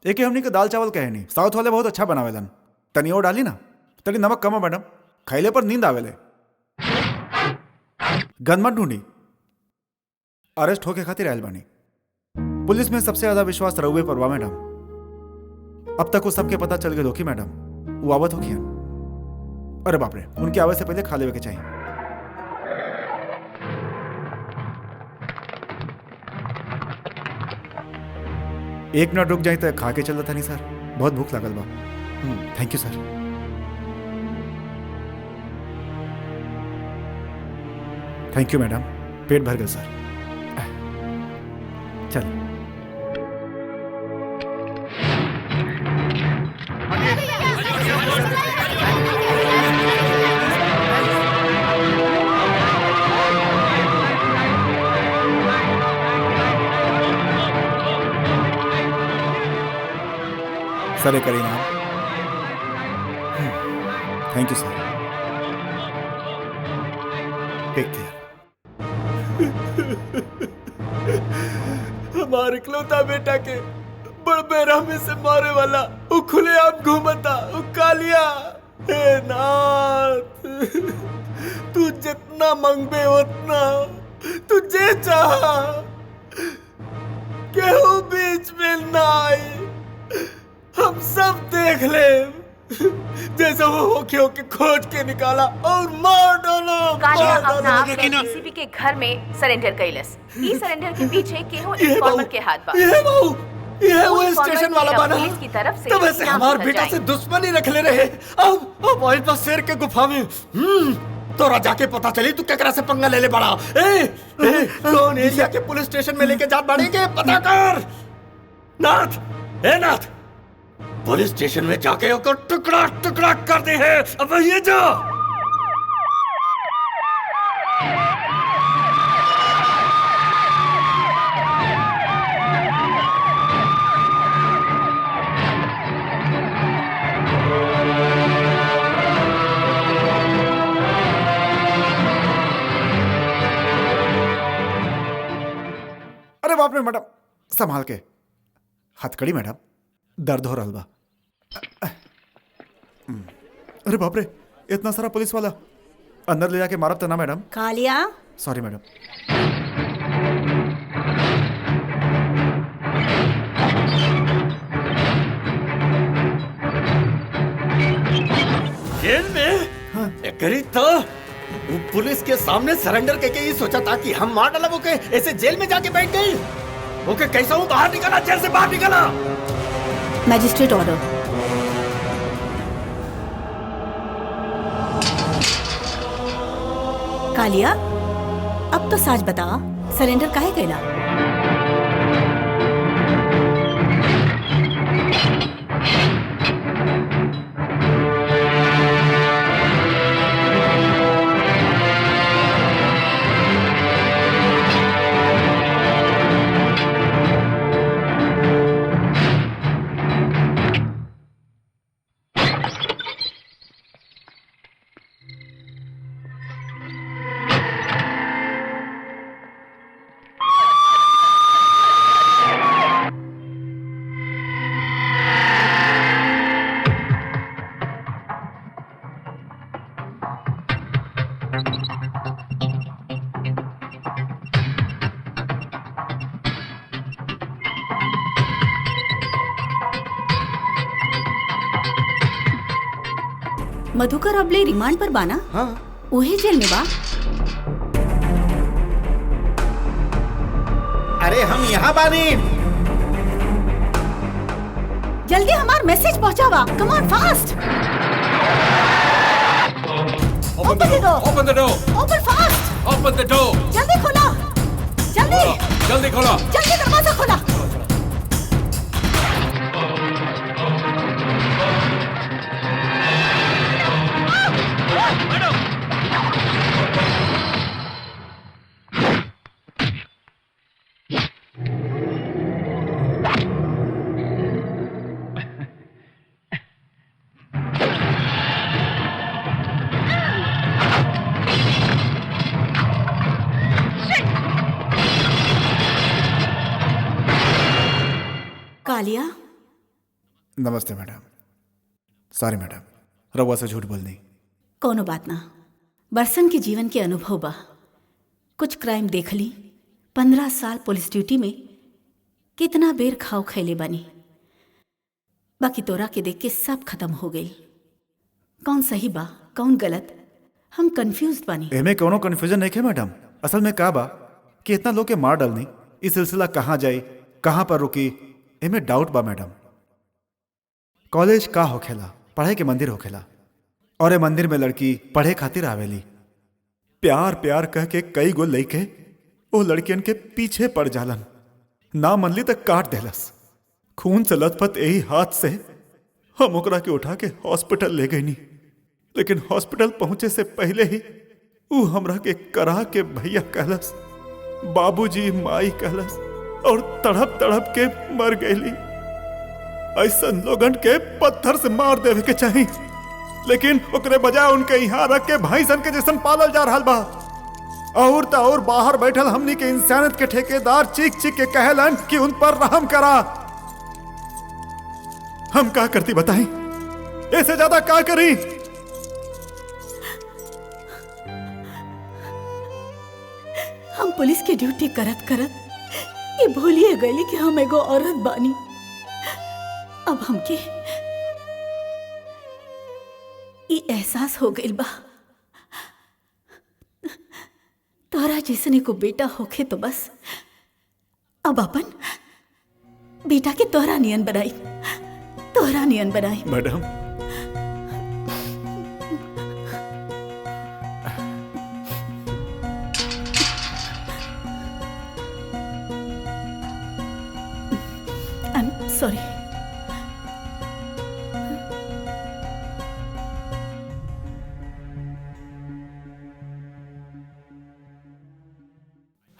एक हमनी के दाल चावल कहे नहीं, साउथ वाले बहुत अच्छा बनावेलन। तनी और डाली ना, तनी नमक कम है मैडम, खैले पर नींद आवेले। गन मत ढूंढी, अरेस्ट होके खातिर आयल बानी। पुलिस में सबसे ज्यादा विश्वास रउवे पर बा मैडम। अब तक वो सबके पता चल गए होगी मैडम, वो आवत होगी। अरे बाप रे, उनके आवे से पहले खा लेवे के चाहिए। एक मिनट रुक जाए तो खा के चलता था नहीं सर, बहुत भूख लागल बा। Thank you sir. Thank you madam, पेट भर गया सर। चल सर, ये Kareena. Thank you sir, take care. हमारे इकलौता बेटा के बड़ बेरहमी से मारे वाला वो खुलेआम घूमता वो कालिया। हे नाथ, तू जितना मंगबे उतना, तू जे चाह, केहू बीच में ना आई, हम सब देख ले। जैसा वो होके खोज के निकाला और मार डाला। कालिया अपना आप एसीपी के घर में सरेंडर कैलस। ई सरेंडर के पीछे केहू इन्फॉर्मर के हाथ बा। ये बाऊ ये वो स्टेशन वाला बना की तरफ से तब ऐसे हमार बेटा से दुश्मनी रख ले रहे। अब वही बस शेर के गुफा में तोरा जाके पता चली तू केकरा से पंगा ले बड़ा। कौन एरिया के पुलिस स्टेशन में लेके जात बाड़े के पता कर। नाथ पुलिस स्टेशन में जाके ओकर टुकड़ा टुकड़ा कर दे है। अब ये जा। अरे बाप रे मैडम, संभाल के। हथकड़ी मैडम, दर्द हो रहा बा। अरे बाप रे, इतना सारा पुलिस वाला अंदर ले जाके मारब तो ना मैडम? कालिया, सॉरी मैडम। जेल में करी तो वो पुलिस के सामने सरेंडर करके ही सोचा था कि हम मार डाला ओके, ऐसे जेल में जाके बैठ गई। ओके कैसा हूँ बाहर निकला, जेल से बाहर निकला। Magistrate order. कालिया, अब तो सच बता, सरेंडर काहे कैला? मधुकर अबले रिमांड पर बाना? हाँ। उहे जेल में बा? अरे हम यहाँ बानी। जल्दी हमार मैसेज पहुंचावा। Come on fast. Open the door. Open the door. Open fast. Open the door. जल्दी खोला। जल्दी। जल्दी खोलो। जल्दी दरवाजा खोला। कालिया, नमस्ते मैडम। सॉरी मैडम, रवा से झूठ बोलनी। कोनो बात ना, बरसन के जीवन के अनुभव बा। कुछ क्राइम देख ली, 15 साल पुलिस ड्यूटी में कितना बेर खाओ खैले बनी। बाकी तोरा के देख के सब खत्म हो गई। कौन सही बा कौन गलत, हम कंफ्यूज बानी। एमे कोनो कंफ्यूजन नहीं है मैडम। असल में का बा कि इतना लोग के मार डालनी, इस सिलसिला कहाँ जाई, कहाँ पर रुकी, एमे डाउट बा मैडम। कॉलेज का होखेला, पढ़े के मंदिर होखेला, और ए मंदिर में लड़की पढ़े खातिर आवेली। प्यार प्यार कह के कई गो लइके वो लड़कियन के पीछे पड़ जालन। ना मनली तक काट देलस। खून से लथपथ यही हाथ से हम ओकरा के उठा के हॉस्पिटल ले गई। लेकिन हॉस्पिटल पहुंचे से पहले ही वो हमरा के करा के भैया कहलस, बाबूजी माई कहलस, और तड़प तड़प के मर गईली। ऐसा लोगन के पत्थर से मार देवे के चाहिए, लेकिन ओकरे बजाय उनके यहाँ रख के भाईसन के जैसन पालल जा रहा बा। और तो और बाहर बैठल हमनी के इंसानियत के ठेकेदार चीख चीख के कहलन कि उन पर रहम करा। हम का करती बताई, ऐसे ज्यादा का करी? हम पुलिस की ड्यूटी करत करत ये भूलिए गई कि हम एगो औरत बानी। अब हमके ये एहसास हो गइल बा, तोरा जैसने को बेटा होखे तो बस अब अपन बेटा के तोहरा नियन बनाई, तोहरा नियन बनाई। Madam I am sorry.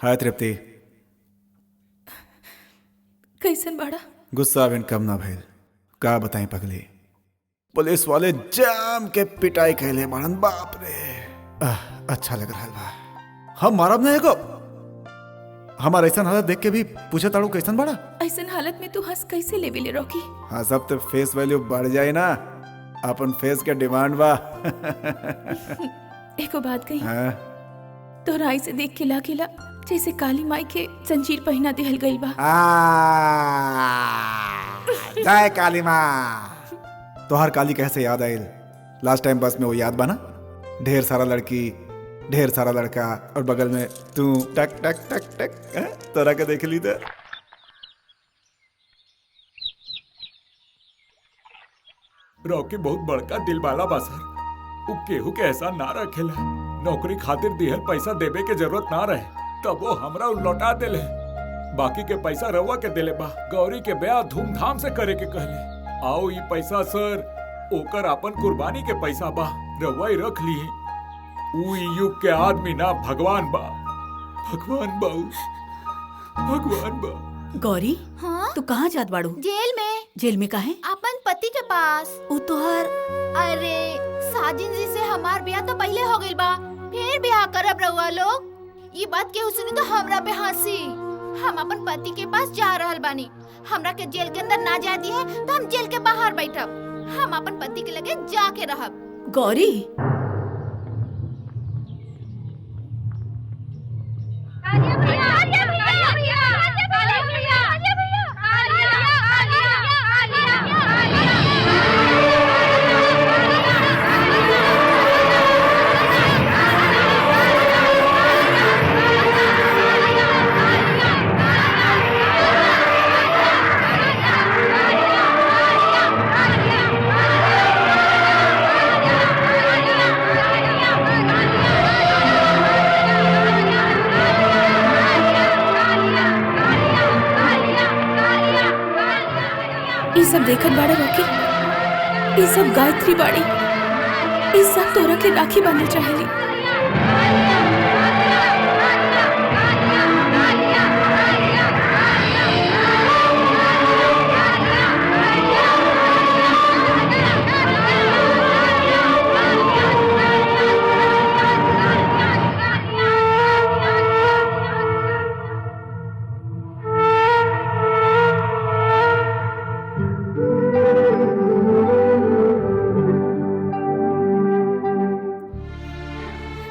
Hi Tripti, कैसन बाड़ा? गुस्सा बिन कम ना भइल। का बताई पगली, पुलिस वाले जाम के पिटाई कहले मारन, बाप रे। अच्छा लग रहा बा। हम मारब ना एगो। हमारा ऐसा हालत देख के भी पूछे ताड़ू कैसन बड़ा। ऐसन हालत में तू हंस कैसे लेवे ले रॉकी? हाँ, सब तो फेस वैल्यू बढ़ जाए ना, अपन फेस के डिमांड बा। एको बात कही, हाँ? तोहरा ऐसे देख के लागेला जैसे काली माई के जंजीर पहना दिहल गइल बा। जय काली माँ। तोहर काली कैसे याद आयल? लास्ट टाइम बस में वो याद बना, ढेर सारा लड़की ढेर सारा लड़का और बगल में तू टक टक टक टक। तोरा के देख ली तो रॉकी बहुत बड़का दिल वाला बा सर। वो केहू के एहसान ना रखेला। नौकरी खातिर दिहल पैसा देवे के जरूरत ना रहे तब वो हमरा लौटा देले। बाकी के पैसा रउआ के देले बा। गौरी के ब्याह धूमधाम से करे के कहले। आओ ये पैसा सर ओकर अपन कुर्बानी के पैसा बा, रउआ ही रख ली। ऊ युग के आदमी ना भगवान बा, भगवान बा, भगवान बा। गौरी, हाँ? तू कहाँ जात बाड़ू? जेल में। जेल में काहे? अपन पति के पास। ऊ तोहार अरे साजिन जी से हमार ब्याह तो पहले हो गइल बा, फिर ब्याह करब रउआ लोग। ये बात केहू सुनी तो हमरा पे हंसी। हम अपन पति के पास जा रहल बानी। हमरा के जेल के अंदर ना जा दी है तो हम जेल के बाहर बैठब। हम अपन पति के लगे जाके रहब। गौरी, ये सब देखत बाड़ा रॉकी? ये सब गायत्री बाड़ी। ये सब तोरा के राखी बांधे चाहेली।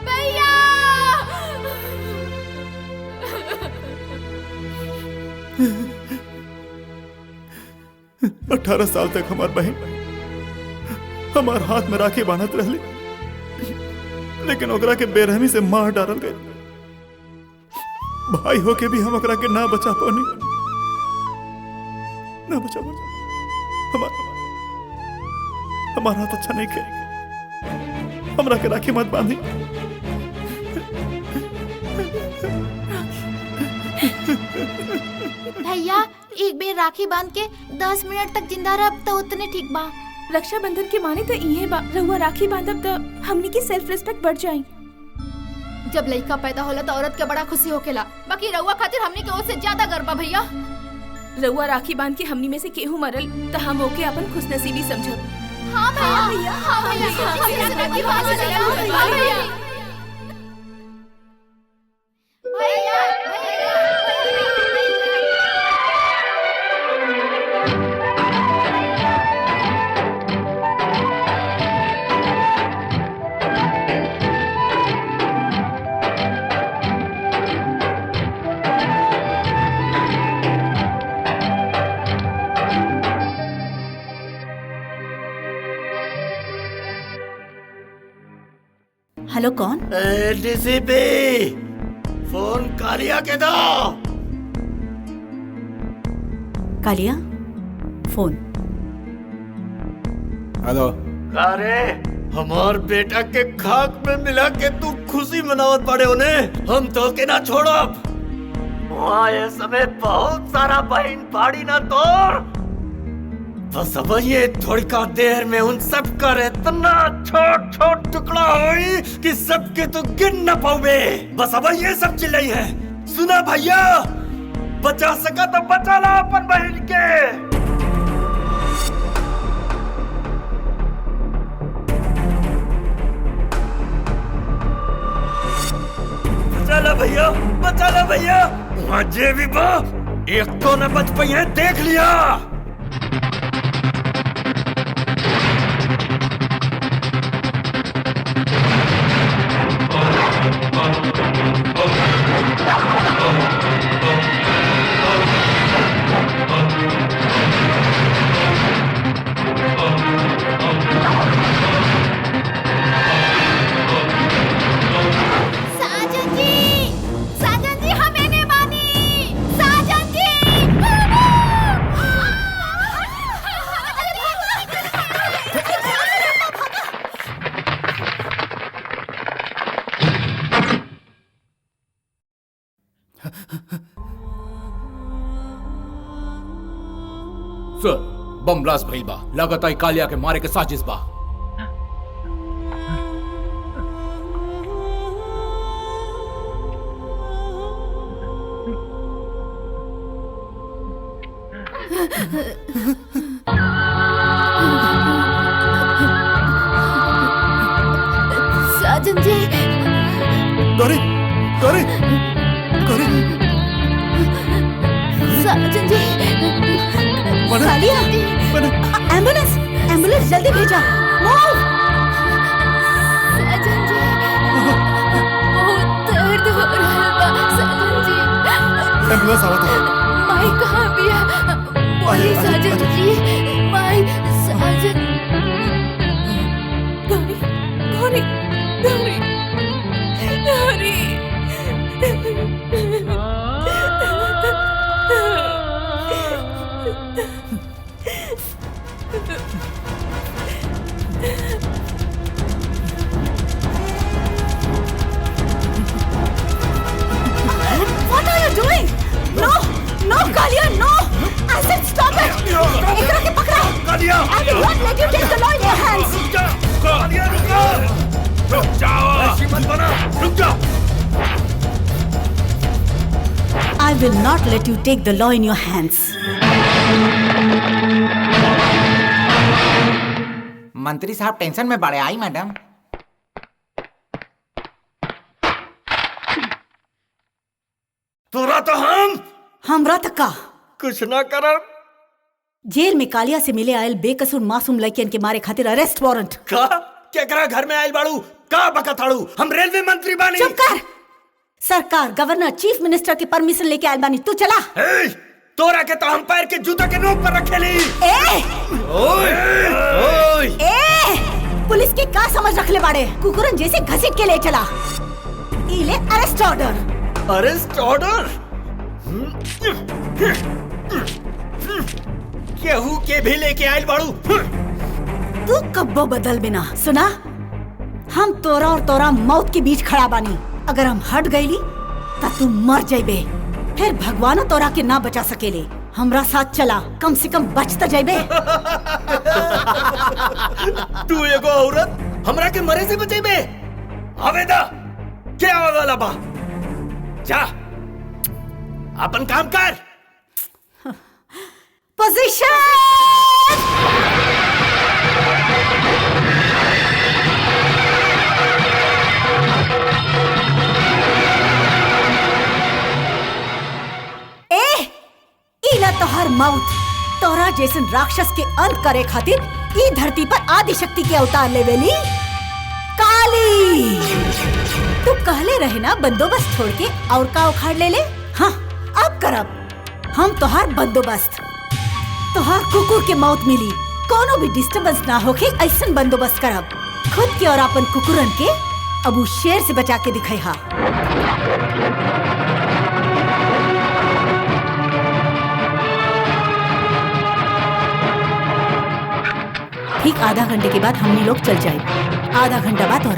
भैया 18 साल तक हमार बहन हमार हाथ में राखी बांधत रहली, लेकिन ओकरा के बेरहमी से मार डालल गए। भाई होके भी हम ओकरा के ना बचा पानी, ना बचा पानी। हमार हाथ अच्छा नहीं के, हमरा के राखी मत बांधी। भैया एक बेर राखी बांध के 10 मिनट तक जिंदा रह तो उतने ठीक बा। रक्षाबंधन के माने तो इहे बा, रहुआ राखी बांधब तो हमनी की सेल्फ रिस्पेक्ट बढ़ जाई। जब लड़का पैदा होला तो औरत के बड़ा खुशी होकेला, बाकी रउआ खातिर हमनी के ओर से ज्यादा गर्व बा भैया। रहुआ राखी बांध के हमनी में से केहू मरल तो हम ओके अपन खुशनसीबी समझब। हाँ भैया, हाँ भैया, राखी बांध भैया। हेलो, कौन? डीसीपी फोन कालिया के दो। कालिया फोन। हेलो। अरे हमार बेटा के खाक में मिला के तू खुशी मनावत पड़े उन्हें, हम तो के ना छोड़ब। वहाँ ये समय बहुत सारा बहन पाड़ी ना तोड़, बस अब ये थोड़ी का देर में उन सब का इतना छोट छोट टुकड़ा होई कि सबके तो गिन न पाओगे। बस अब ये सब चिल्लाई है। सुना भैया, बचा सका तो बचा ला अपन बहन के। बचा ला भैया, वहाँ जे भी बा एक तो न बच पाई है, देख लिया। सर, बम ब्लास्ट भइल बा। लगातार कालिया के मारे के साजिश बा। साजन जी। गौरी, गौरी, गौरी। साजन जी। कालिया, एम्बुलेंस, एम्बुलेंस जल्दी भेजा। मूव। साजन जी, बहुत दर्द हो रहा है साजन जी। एम्बुलेंस आवत है। माई कहाँ बिया? बोली साजन जी, माई साजन। Gauri, Gauri, Gauri, Gauri. What are you doing? No, no, Kalia, no! I said stop it! एकरा के पकड़ा! कालिया! I will not let you take the law in your hands! रुक जा! कालिया रुक जा! रुक जाओ! ऐसी मत बना! रुक जा! I will not let you take the law in your hands. मंत्री साहब टेंशन में बड़े। आई मैडम। तोरा तो हमरा तक का कुछ ना करब। जेल में कालिया से मिले आयल बेकसूर मासूम लड़कियन के मारे खातिर अरेस्ट वारंट। का क्या करा घर में आयल बाड़ू? का बकथाड़ू? हम रेलवे मंत्री बानी। चुप कर। सरकार, गवर्नर, चीफ मिनिस्टर के परमिशन लेके आयल बानी। तू चला। तोरा के तो हम पैर के जूता के नोक पर रखेली। ओए! पुलिस के का समझ रख ले बाड़े? कुकुरन जैसे घसीट के ले चला। इले अरेस्ट ऑर्डर। Arrest order? केहू के भी लेके आयल बाड़ू। तू कब्बो बदल बिना। सुना, हम तोरा और तोरा मौत के बीच खड़ा बानी। अगर हम हट गईली ता तू मर जाइबे। फिर भगवानो तोरा के ना बचा सकेले। हमरा साथ चला, कम से कम बच त जाइबे। तू एगो औरत हमरा के मरे से बचेबे? आवेदा क्या वाला बा? जा अपन काम कर। पोजीशन। इला तोहर मौत। तोरा जैसन राक्षस के अंत करे खातिर ई धरती पर आदि शक्ति के अवतार लेवेली काली। तू कहले रहे ना बंदोबस्त छोड़ के और का उखाड़ ले ले। हाँ, अब करब हम तोहार बंदोबस्त। तोहार कुकुर के मौत मिली, कोनो भी डिस्टर्बेंस ना होके ऐसन बंदोबस्त करब। खुद के और अपन कुकुरन के अब उ शेर से बचा के दिखाई। हा ठीक आधा घंटे के बाद हमनी लोग चल जाए। आधा घंटा बाद और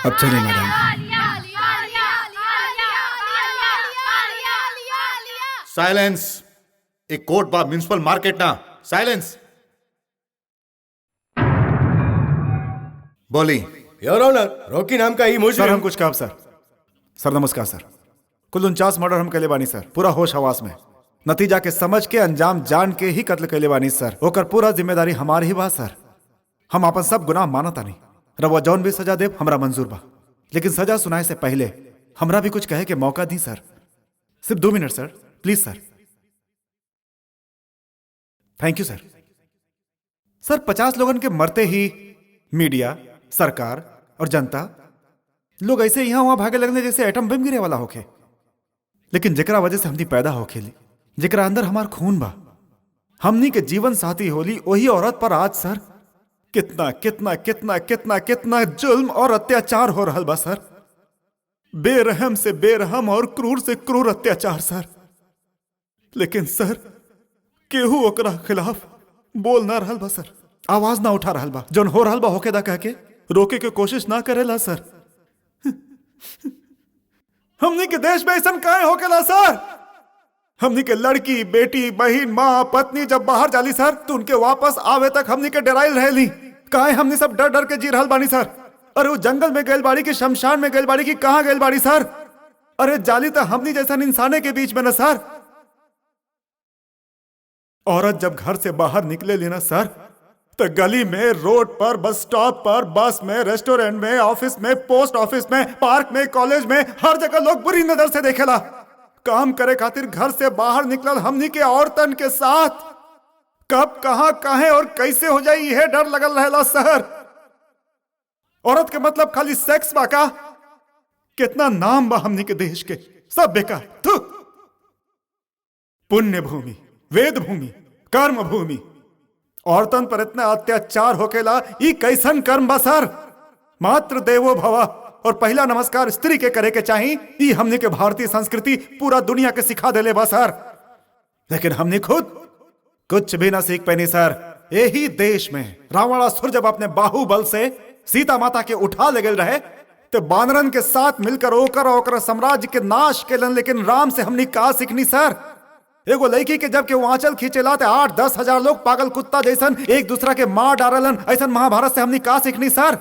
अब चलिए मैडम। साइलेंस। एक कोर्ट बा म्युनिसिपल मार्केट ना। साइलेंस। बोली। योर ऑनर, रॉकी नाम का ही मुजरिम। सर हम कुछ काम सर। सर नमस्कार सर। कुल 49 मर्डर हम कैले बानी सर, पूरा होश हवास में। नतीजा के समझ के अंजाम जान के ही कत्ल कैले बानी सर। ओकर पूरा जिम्मेदारी हमारी ही बा सर। हम अपन सब गुनाह मानता नहीं। रवा जौन भी सजा देव हमरा मंजूर बा, लेकिन सजा सुनाए से पहले हमरा भी कुछ कहे के मौका दी सर। सिर्फ 2 minute sir, please sir. Thank you sir. Sir 50 लोगन के मरते ही मीडिया, सरकार और जनता लोग ऐसे यहाँ वहां भागे लगने जैसे एटम बम गिरे वाला होके। लेकिन जेकरा वजह से हमनी पैदा होखेली, जेकरा अंदर हमार खून बा, हमनी के जीवन साथी होली, वही औरत पर आज सर कितना कितना कितना कितना कितना जुल्म और अत्याचार हो रहा बा सर। बेरहम से बेरहम और क्रूर से क्रूर अत्याचार सर। लेकिन सर केहू ओकरा खिलाफ बोल ना रहल बा सर, आवाज ना उठा रहल बा। जौन हो रहल बा होके दा कह के रोके के कोशिश ना करेला सर। हमनी के देश में ऐसा काहे होकेला सर? हमनी के लड़की, बेटी, बहन, माँ, पत्नी जब बाहर जाली सर तो उनके वापस आवे तक हमनी के डराइल रहेली। काहे हमनी सब डर डर के जी रहल बानी सर? अरे वो जंगल में गैल बाड़ी की, शमशान में गैल बाड़ी की, कहाँ गैल बाड़ी सर? अरे जाली तो हमनी जैसा इंसाने के बीच में ना सर। औरत जब घर से बाहर निकले लेना सर तो गली में, रोड पर, बस स्टॉप पर, बस में, रेस्टोरेंट में, ऑफिस में, पोस्ट ऑफिस में, पार्क में, कॉलेज में, हर जगह लोग बुरी नजर से देखेला। काम करे खातिर घर से बाहर निकलल हमनी के औरतन के साथ कब, कहां, काहे और कैसे हो जाए यह डर लगल रहेला सर। औरत के मतलब खाली सेक्स बा का? कितना नाम बा हमनी के देश के, सब बेकार। थू। पुण्य भूमि, वेद भूमि, कर्म भूमि, औरतन पर इतना अत्याचार होकेला, ई कैसन कर्म बा सर? मात्र देवो भवा और पहला नमस्कार स्त्री के करे के चाहिए, ई हमने के भारतीय संस्कृति पूरा दुनिया के सिखा देले बा सर। लेकिन हमने खुद कुछ भी ना सीख पैनी सर। यही देश में रावणासुर जब अपने बाहुबल से सीता माता के उठा ले गए रहे तो बानरन के साथ मिलकर ओकर साम्राज्य के नाश केलन। लेकिन राम से हमने का सीखनी सर? एगो लड़की के जब के वो आंचल खींचेला तो 8-10 हजार लोग पागल कुत्ता जैसन एक दूसरा के मार डारलन। ऐसा महाभारत से हमने का सीखनी सर?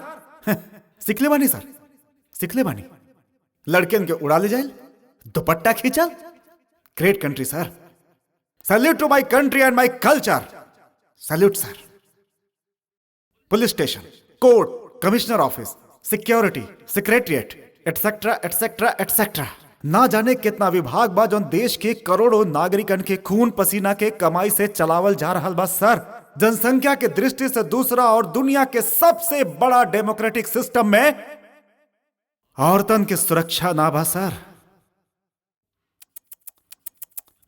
सीखले बानी सर, सीखले बानी। लड़कियन के उड़ा ले जाए, दुपट्टा खींचल। Great country sir. Salute to my country and my culture. Salute sir. Police station, court, commissioner office, security, secretariat, etcetera etcetera etcetera, ना जाने कितना विभाग बा जो देश के करोड़ों नागरिकन के खून पसीना के कमाई से चलावल जा रहा बा सर। जनसंख्या के दृष्टि से दूसरा और दुनिया के सबसे बड़ा डेमोक्रेटिक सिस्टम में औरतन की सुरक्षा ना बा सर।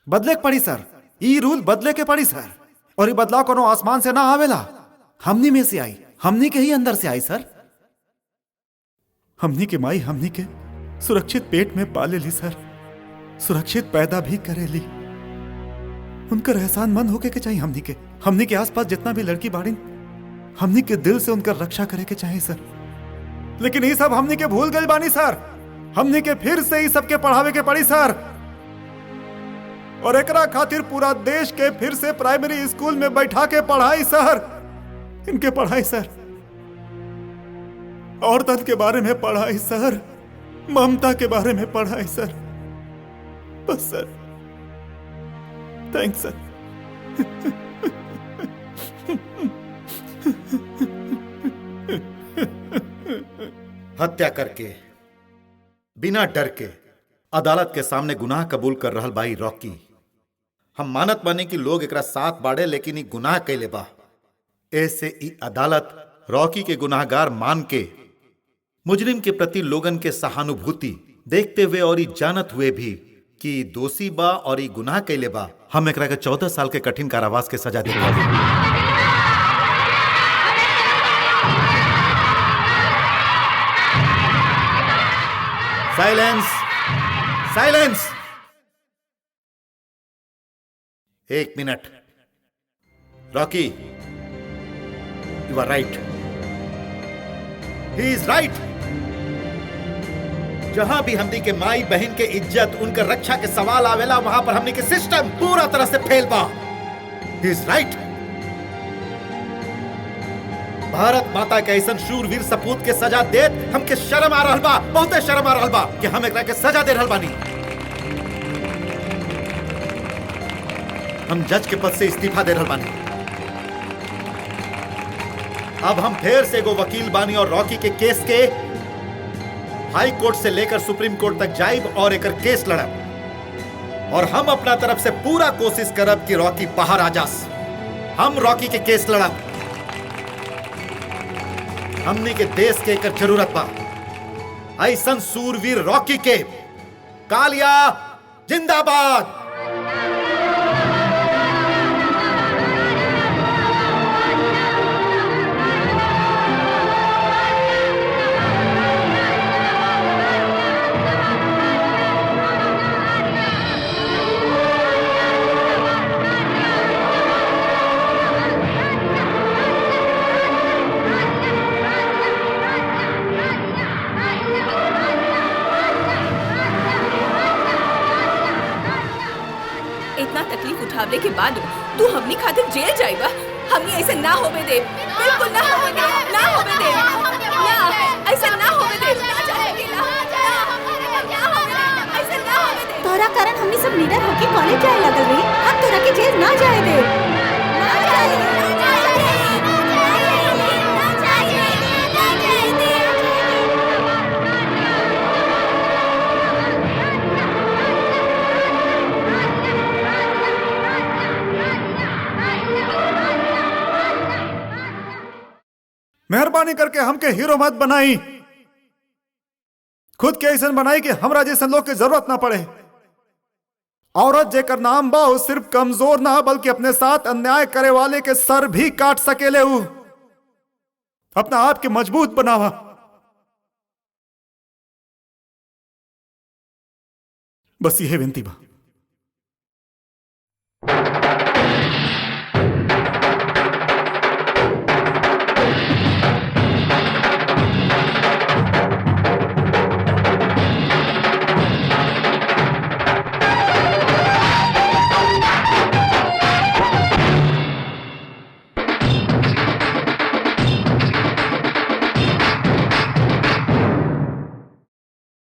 बदले के पड़ी सर, ई रूल बदले के पड़ी सर। और ये बदलाव कोनो आसमान से ना आवेला, हमनी में से आई, हमनी के ही अंदर से आई सर। हमनी के माई हमनी के सुरक्षित पेट में पाले ली सर, सुरक्षित पैदा भी करेली। उनका एहसान मंद होके के चाहिए हमनी के आसपास जितना भी लड़की बाड़ी, हमनी के दिल से उनका रक्षा करे के चाहिए सर। लेकिन ये सब हमनी के भूल गए बानी सर। हमनी के फिर से ये सबके पढ़ावे के पड़ी सर। और एकरा खातिर पूरा देश के फिर से प्राइमरी स्कूल में बैठा के पढ़ाई सर। इनके पढ़ाई सर, औरतन के बारे में पढ़ाई सर, ममता के बारे में पढ़ाई सर। बस सर, थैंक्स सर। हत्या करके बिना डर के अदालत के सामने गुनाह कबूल कर रहल बाई रॉकी। हम मानत बानी कि लोग एकरा साथ बाड़े, लेकिन ई गुनाह कैले बा। ऐसे ई अदालत रॉकी के गुनाहगार मान के मुजरिम के प्रति लोगन के सहानुभूति देखते हुए और ई जानत हुए भी कि दोषी बा और ई गुनाह कैले बा, हम एकरा के 14 साल के कठिन कारावास के सजा दे रहे। Silence, silence. 1 minute. Rocky, you are right, he is right. जहां भी हमनी के माई बहन के इज्जत, उनकर रक्षा के सवाल आवेला, वहां पर हमनी के सिस्टम पूरा तरह से फेल बा। ही इज राइट। भारत माता के ऐसा शूरवीर सपूत के सजा देत हमके शर्म आ रहल बा, बहुते शर्म आ रहल बा कि हम एकरा के सजा दे रहल बानी। हम जज के पद से इस्तीफा दे रहल बानी। अब हम फिर से एगो वकील बानी और रॉकी के केस के हाई कोर्ट से लेकर सुप्रीम कोर्ट तक जाइब और एकर केस लड़ब। और हम अपना तरफ से पूरा कोशिश करब कि रॉकी बाहर आ जास। हम रॉकी के केस लड़ब। हमनी के देश के एकर जरूरत बा। ऐसन सूरवीर रॉकी के कालिया जिंदाबाद। इतना तकलीफ उठावले के बाद तू हमनी खातिर जेल जाइबा। हमनी ऐसे ना होवे दे, बिल्कुल ना होवे दे, ना होवे दे, ना ऐसे ना होवे दे, ना जाएगी ना, ना होवे दे, ऐसे ना होवे दे। तोरा कारण हमनी सब लीडर होके कॉलेज जाए लगल रही। हम तोरा के जेल ना जाए दे, ना जाए दे, ना जाए दे, ना जाए दे, ना जाए दे। मेहरबानी करके हमके हीरो मत बनाई। खुद के ऐसा बनाई कि हमरा जैसे लोग की जरूरत ना पड़े। औरत जेकर नाम बा वो सिर्फ कमजोर ना बल्कि अपने साथ अन्याय करे वाले के सर भी काट सकेले। अपना आप के मजबूत बनावा। बस यह विनती बा।